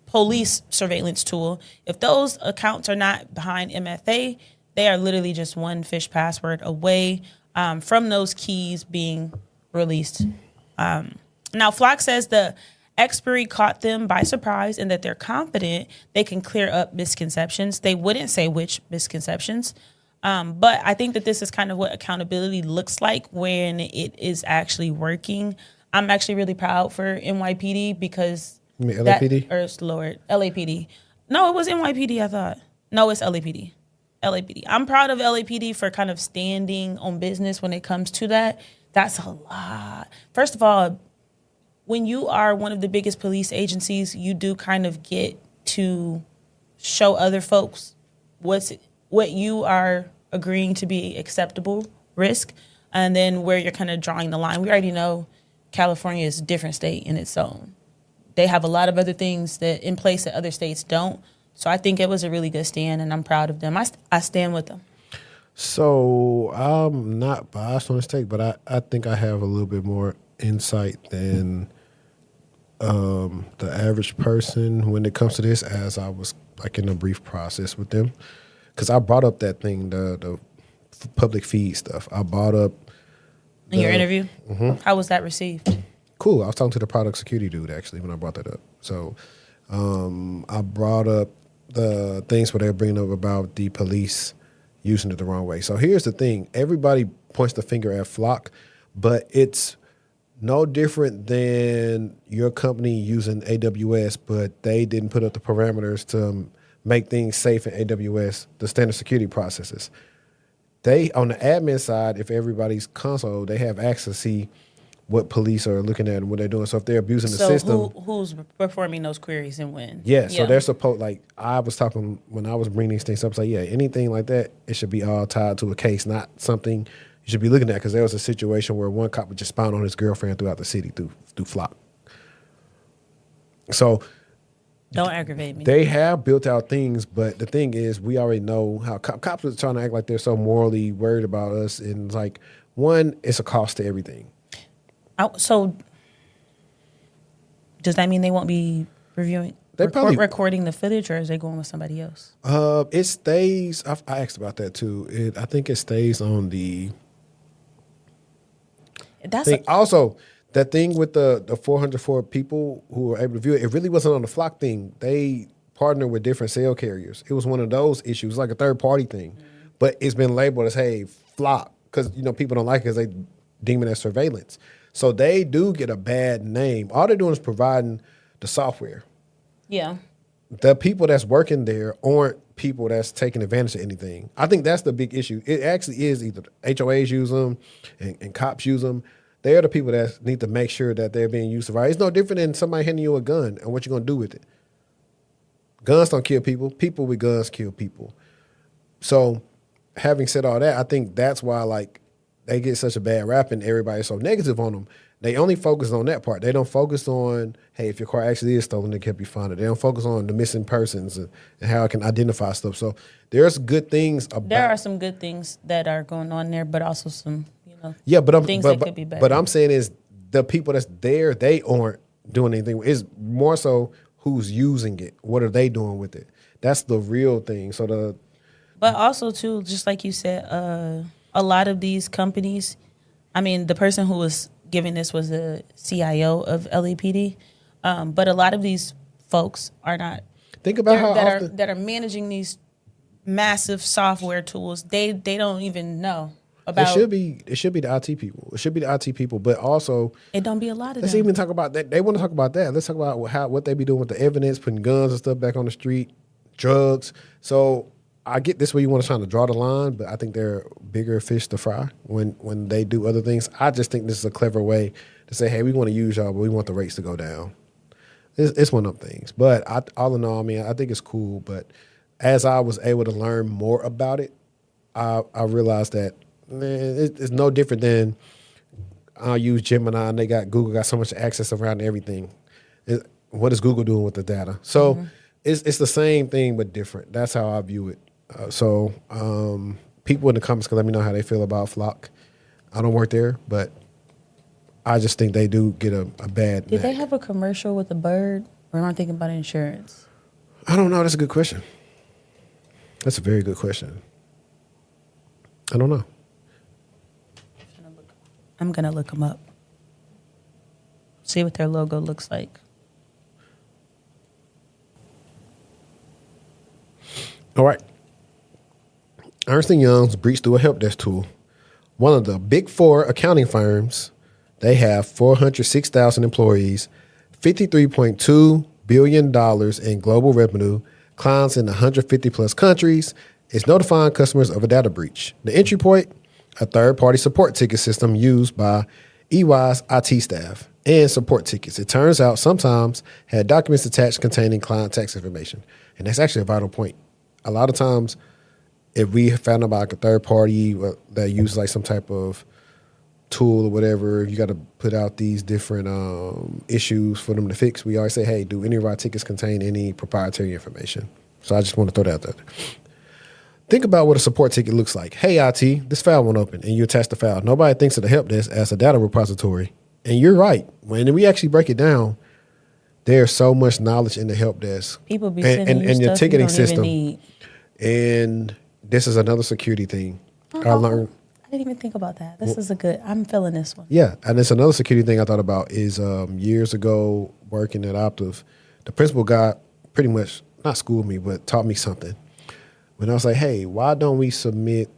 police surveillance tool, if those accounts are not behind MFA, they are literally just one phish password away from those keys being released. Now, Flock says the expiry caught them by surprise and that they're confident they can clear up misconceptions. They wouldn't say which misconceptions, but I think that this is kind of what accountability looks like when it is actually working. I'm actually really proud for NYPD because... You mean LAPD? LAPD. No, it was NYPD, I thought. No, it's LAPD. LAPD. I'm proud of LAPD for kind of standing on business when it comes to that. That's a lot. First of all, when you are one of the biggest police agencies, you do kind of get to show other folks what's what you are agreeing to be acceptable risk, and then where you're kind of drawing the line. We already know California is a different state in its own. They have a lot of other things that in place that other states don't. So I think it was a really good stand, and I'm proud of them. I stand with them. So I'm not biased on this take, but I think I have a little bit more insight than the average person when it comes to this, as I was like in a brief process with them. Because I brought up that thing, the public feed stuff. I brought up In your interview? Mm-hmm. How was that received? Cool. I was talking to the product security dude, actually, when I brought that up. So I brought up the things where they're bringing up about the police using it the wrong way. So here's the thing. Everybody points the finger at Flock, but it's no different than your company using AWS, but they didn't put up the parameters to make things safe in AWS, the standard security processes. They, on the admin side, if everybody's console, they have access to see what police are looking at and what they're doing. So if they're abusing the system. Who's performing those queries and when? Yeah, so they're supposed, like, I was talking, when I was bringing these things up, like, yeah, anything like that, it should be all tied to a case, not something you should be looking at, because there was a situation where one cop was just spying on his girlfriend throughout the city through Flock. So don't aggravate me. They have built out things, but the thing is, we already know how cops are trying to act like they're so morally worried about us. And it's like, one, it's a cost to everything. So does that mean they won't be reviewing? They probably recording the footage, or is they going with somebody else? It stays. I asked about that too. I think it stays on the. That's also that thing with the 404 people who were able to view it. It really wasn't on the Flock thing. They partnered with different cell carriers. It was one of those issues, like a third party thing, but it's been labeled as Flock because people don't like it because they deem it as surveillance. So they do get a bad name. All they're doing is providing the software. Yeah. The people that's working there aren't people that's taking advantage of anything. I think that's the big issue. It actually is either HOAs use them and cops use them. They're the people that need to make sure that they're being used right. It's no different than somebody handing you a gun and what you're going to do with it. Guns don't kill people. People with guns kill people. So having said all that, I think that's why they get such a bad rap and everybody's so negative on them. They only focus on that part. They don't focus on, hey, if your car actually is stolen, it can't be found. They don't focus on the missing persons and how it can identify stuff. So there's good things about. There are some good things that are going on there, but also some, things that could be better. But I'm saying is the people that's there, they aren't doing anything. It's more so who's using it. What are they doing with it? That's the real thing. But also too, just like you said, a lot of these companies, the person who was giving this was the CIO of LAPD, but a lot of these folks are not. Think about how often that are managing these massive software tools. They don't even know about. It should be the IT people. It should be the IT people, but also it don't be a lot of. Let's them. even talk about that. They want to talk about that. Let's talk about what they be doing with the evidence, putting guns and stuff back on the street, drugs. So I get this where you want to try to draw the line, but I think they're bigger fish to fry when they do other things. I just think this is a clever way to say, hey, we want to use y'all, but we want the rates to go down. It's one of them things. But all in all, I think it's cool. But as I was able to learn more about it, I realized that it's no different than I use Gemini and Google got so much access around everything. What is Google doing with the data? So it's the same thing but different. That's how I view it. People in the comments can let me know how they feel about Flock. I don't work there, but I just think they do get a bad Did they have a commercial with a bird? Or am I thinking about insurance? I don't know. That's a good question. That's a very good question. I don't know. I'm going to look them up. See what their logo looks like. All right. Ernst & Young's breached through a help desk tool. One of the big four accounting firms, they have 406,000 employees, $53.2 billion in global revenue, clients in 150 plus countries, is notifying customers of a data breach. The entry point, a third-party support ticket system used by EY's IT staff and support tickets. It turns out sometimes had documents attached containing client tax information. And that's actually a vital point. A lot of times if we found out like a third party that uses like some type of tool or whatever, you got to put out these different issues for them to fix. We always say, hey, do any of our tickets contain any proprietary information? So I just want to throw that out there. Think about what a support ticket looks like. Hey, IT, this file won't open, and you attach the file. Nobody thinks of the help desk as a data repository. And you're right. When we actually break it down, there's so much knowledge in the help desk. People be sending you and your stuff ticketing you don't system. even need. And this is another security thing. I learned. I didn't even think about that. This is a good. I'm feeling this one. Yeah, and it's another security thing I thought about is years ago working at Optiv, the principal guy pretty much not schooled me, but taught me something. When I was like, hey, why don't we submit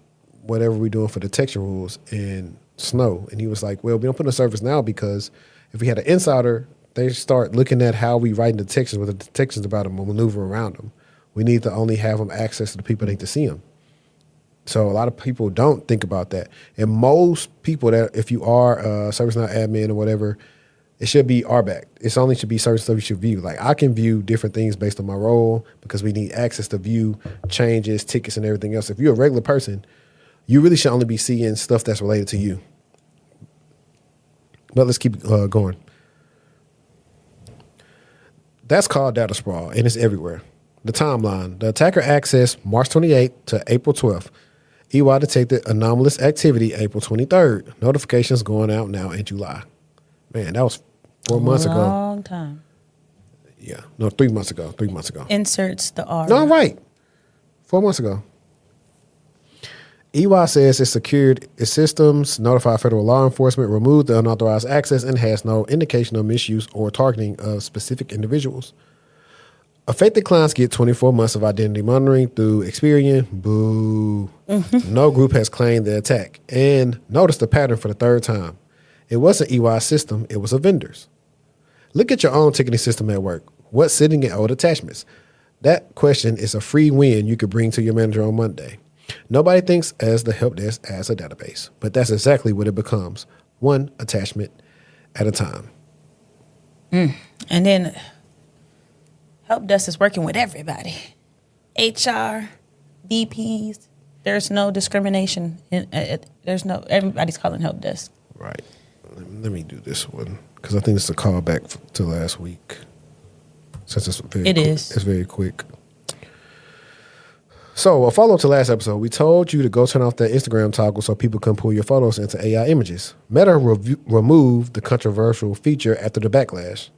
whatever we're doing for detection rules in Snow? And he was like, well, we don't put in a service now because if we had an insider, they start looking at how we write detections, what the detections about them, and maneuver around them. We need to only have them access to the people that need to see them. So a lot of people don't think about that. And most people that, if you are a ServiceNow admin or whatever, it should be RBAC. It's only should be certain stuff you should view. Like I can view different things based on my role because we need access to view changes, tickets, and everything else. If you're a regular person, you really should only be seeing stuff that's related to you. But let's keep going. That's called data sprawl, and it's everywhere. The timeline. The attacker accessed March 28th to April 12th. EY detected anomalous activity April 23rd. Notifications going out now in July. Man, that was 4 months ago. Long time. Yeah. No, 3 months ago. 3 months ago. Inserts the R. No, I'm right. 4 months ago. EY says it secured its systems, notified federal law enforcement, removed the unauthorized access, and has no indication of misuse or targeting of specific individuals. Affected clients get 24 months of identity monitoring through Experian. Boo. No group has claimed the attack. And notice the pattern for the third time. It wasn't EY's system, it was a vendor's. Look at your own ticketing system at work. What's sitting in old attachments? That question is a free win you could bring to your manager on Monday. Nobody thinks as the help desk as a database, but that's exactly what it becomes, one attachment at a time. And then help desk is working with everybody. HR, VPs. There's no discrimination. There's no, everybody's calling help desk. Right. Let me do this one because I think it's a callback to last week. Since it's very it's very quick. So a follow-up to last episode, we told you to go turn off that Instagram toggle so people can pull your photos into AI images. Meta removed the controversial feature after the backlash.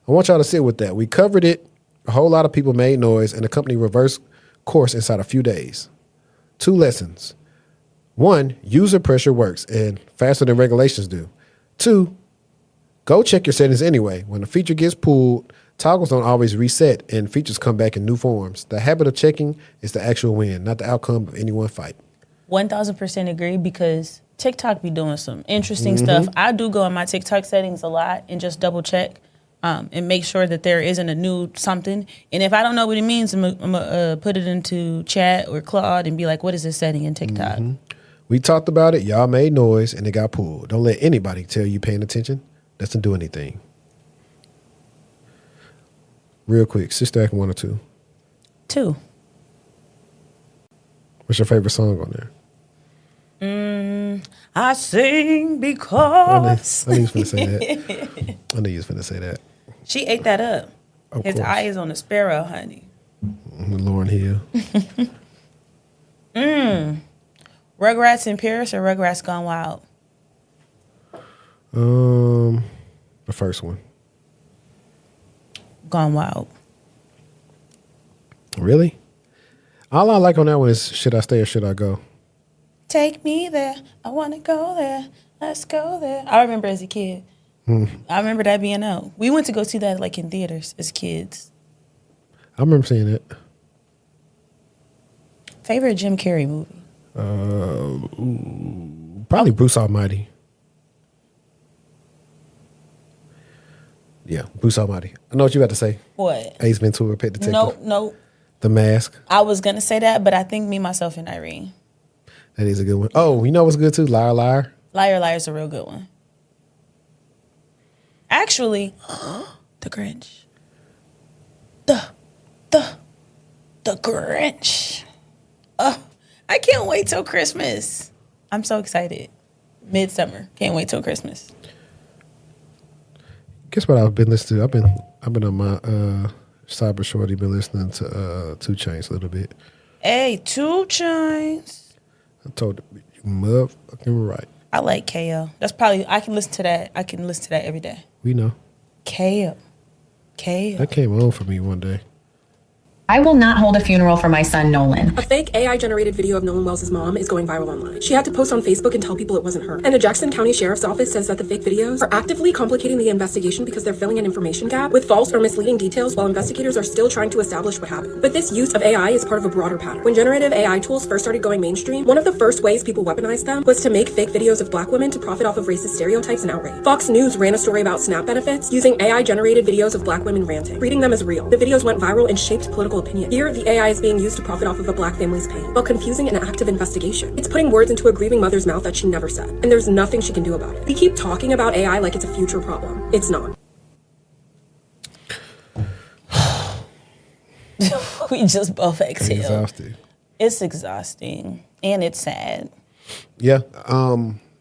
I want y'all to sit with that. We covered it. A whole lot of people made noise, and the company reversed course inside a few days. 2 lessons. 1, user pressure works and faster than regulations do. 2, go check your settings anyway. When a feature gets pulled, toggles don't always reset and features come back in new forms. The habit of checking is the actual win, not the outcome of any one fight. 1000% agree because TikTok be doing some interesting stuff. I do go in my TikTok settings a lot and just double check and make sure that there isn't a new something. And if I don't know what it means, I'm going to put it into chat or Claude and be like, what is this setting in TikTok? We talked about it. Y'all made noise and it got pulled. Don't let anybody tell you paying attention doesn't do anything. Real quick, Sister Act 1 or 2. 2. What's your favorite song on there? I sing because. I knew you was finna say that. I knew you was finna say that. She ate that up. Of His course. eye is on the sparrow, honey. Lauryn Hill. Rugrats in Paris or Rugrats Gone Wild? The first one. Gone Wild. Really? All I like on that one is should I stay or should I go? Take me there. I want to go there. Let's go there. I remember as a kid. I remember that being out. We went to go see that like in theaters as kids. I remember seeing it. Favorite Jim Carrey movie? Probably Bruce Almighty. Yeah, Bruce Almighty. I know what you about to say. What? Ace Ventura, Pet Detective. No. The Mask. I was going to say that, but I think Me, Myself, and Irene. That is a good one. Oh, you know what's good too? Liar, Liar. Liar, Liar is a real good one. Actually, The Grinch. The Grinch. I can't wait till Christmas. I'm so excited. Midsummer. Can't wait till Christmas. Guess what I've been listening to? I've been on my Cybershortieee, been listening to 2 Chainz a little bit. Hey, 2 Chainz. I told you motherfucking right. I like KO. That's probably I can listen to that. I can listen to that every day. We know. KO. That came on for me one day. I will not hold a funeral for my son, Nolan. A fake AI-generated video of Nolan Wells' mom is going viral online. She had to post on Facebook and tell people it wasn't her. And the Jackson County Sheriff's Office says that the fake videos are actively complicating the investigation because they're filling an information gap with false or misleading details while investigators are still trying to establish what happened. But this use of AI is part of a broader pattern. When generative AI tools first started going mainstream, one of the first ways people weaponized them was to make fake videos of black women to profit off of racist stereotypes and outrage. Fox News ran a story about SNAP benefits using AI-generated videos of black women ranting, treating them as real. The videos went viral and shaped political opinion. Here, the AI is being used to profit off of a black family's pain, while confusing an active investigation. It's putting words into a grieving mother's mouth that she never said, and there's nothing she can do about it. We keep talking about AI like it's a future problem. It's not. We just both exhaled. Exhausted. It's exhausting and it's sad. Yeah.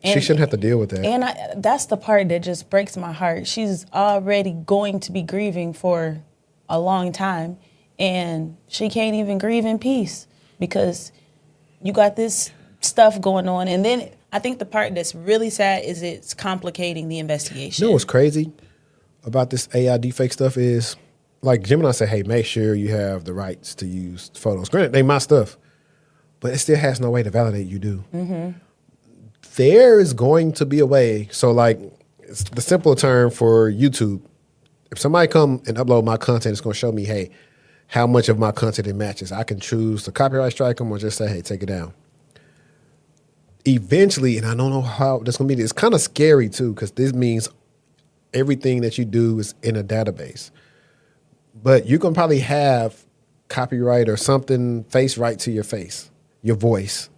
She shouldn't have to deal with that. And that's the part that just breaks my heart. She's already going to be grieving for a long time, and she can't even grieve in peace because you got this stuff going on. And then I think the part that's really sad is it's complicating the investigation. You know what's crazy about this AI deepfake stuff is, like Gemini said, hey, make sure you have the rights to use photos. Granted, they my stuff, but it still has no way to validate you do. Mm-hmm. There is going to be a way. So, like, it's the simple term for YouTube. If somebody come and upload my content, it's going to show me, hey, how much of my content it matches. I can choose to copyright strike them or just say, hey, take it down. Eventually, and I don't know how that's going to be, it's kind of scary too, because this means everything that you do is in a database. But you can probably have copyright or something face right to your face, your voice.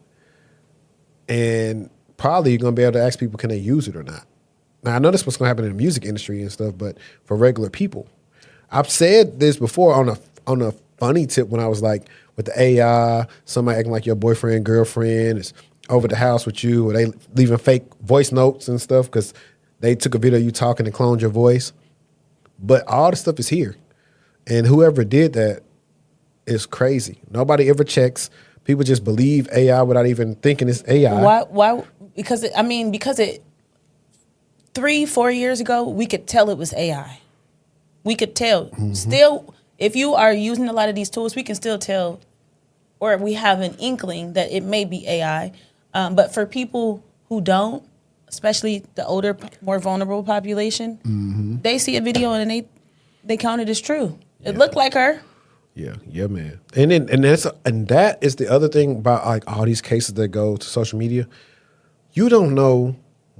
And probably you're going to be able to ask people, can they use it or not? Now, I know that's what's going to happen in the music industry and stuff, but for regular people. I've said this before on a funny tip when I was like, with the AI, somebody acting like your boyfriend, girlfriend is over the house with you, or they leaving fake voice notes and stuff because they took a video of you talking and cloned your voice. But all the stuff is here. And whoever did that is crazy. Nobody ever checks. People just believe AI without even thinking it's AI. Why? Because it 3-4 years ago, we could tell it was AI. We could tell. Mm-hmm. Still, if you are using a lot of these tools, we can still tell, or we have an inkling that it may be AI. But for people who don't, especially the older, more vulnerable population, mm-hmm. they see a video and they count it as true. It looked like her. Yeah, man. And that is the other thing about like all these cases that go to social media. You don't know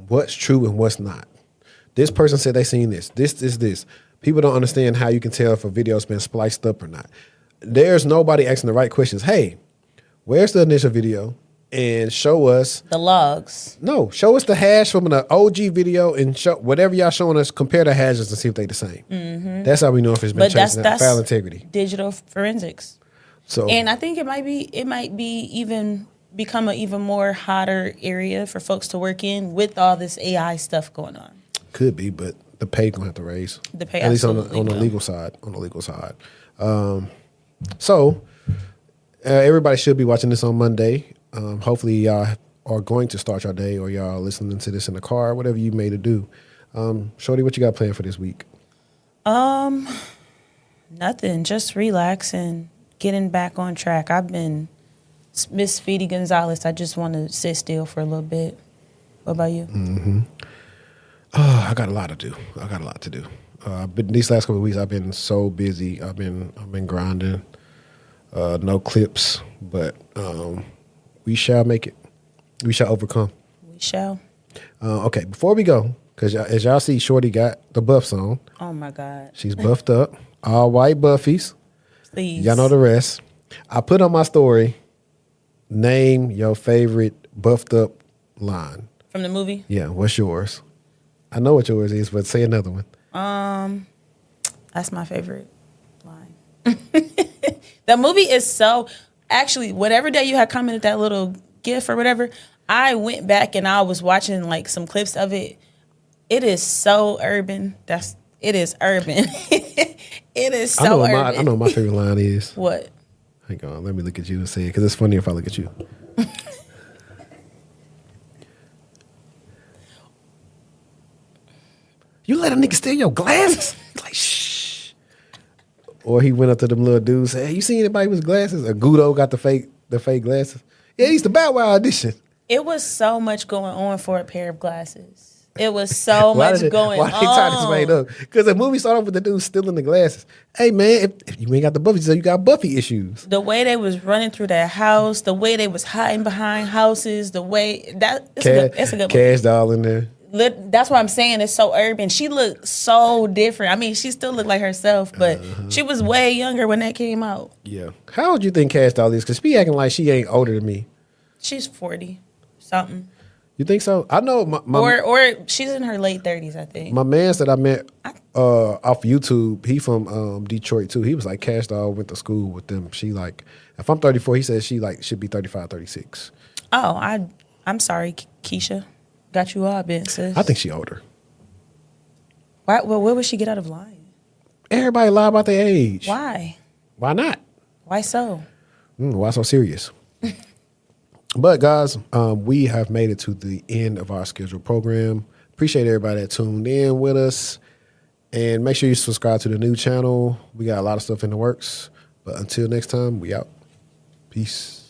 what's true and what's not. This person said they seen this. This. People don't understand how you can tell if a video's been spliced up or not. There's nobody asking the right questions. Hey, where's the initial video? And show us the logs. No, show us the hash from the OG video and show whatever y'all showing us. Compare the hashes and see if they the same. Mm-hmm. That's how we know if it's been chasing that file integrity. Digital forensics. So, and I think it might be even become an even more hotter area for folks to work in with all this AI stuff going on. Could be, but the pay gonna have to raise. The pay, at least on the legal side. On the legal side. So everybody should be watching this on Monday. Hopefully y'all are going to start your day, or y'all listening to this in the car, whatever you made to do. Shorty, what you got planned for this week? Nothing. Just relax and getting back on track. I've been Miss Speedy Gonzalez. I just want to sit still for a little bit. What about you? Mm-hmm. I got a lot to do. These last couple of weeks, I've been so busy. I've been grinding. No clips, but we shall make it. We shall overcome. We shall. Okay, before we go, because as y'all see, Shorty got the buffs on. Oh, my God. She's buffed up. All white buffies. Please. Y'all know the rest. I put on my story, name your favorite buffed up line. From the movie? Yeah, what's yours? I know what yours is, but say another one. That's my favorite line. The movie is so... actually, whatever day you had commented that little GIF or whatever, I went back and I was watching like some clips of it. It is so urban. It is urban. It is so urban. I know what my favorite line is. What? Hang on, let me look at you and say it because it's funny if I look at you. You let a nigga steal your glasses? Like, shh. Or he went up to them little dudes and said, hey, you seen anybody with glasses? Or Guido got the fake glasses. Yeah, he's the Bow Wow audition. It was so much going on for a pair of glasses. It was so much going on. Why they trying to explain up? Because the movie started off with the dude stealing the glasses. Hey, man, if you ain't got the Buffy, so you got Buffy issues. The way they was running through that house, the way they was hiding behind houses, the way that it's a good Cash Doll in there. That's what I'm saying. It's so urban. She looked so different. I mean, she still looked like herself, but she was way younger when that came out. Yeah. How old you think Cash Doll is? Because she acting like she ain't older than me. She's 40 something. You think so? I know or she's in her late 30s, I think. My man that I met off YouTube, he from Detroit too. He was like, Cash Doll went to school with them. She like, if I'm 34, he says she like should be 35, 36. Oh, I'm sorry, Keisha. Got you all bent, sis. I think she older. Why? Well, where would she get out of lying? Everybody lie about their age. Why? Why not? Why so? Why so serious? But guys, we have made it to the end of our scheduled program. Appreciate everybody that tuned in with us. And make sure you subscribe to the new channel. We got a lot of stuff in the works. But until next time, we out. Peace.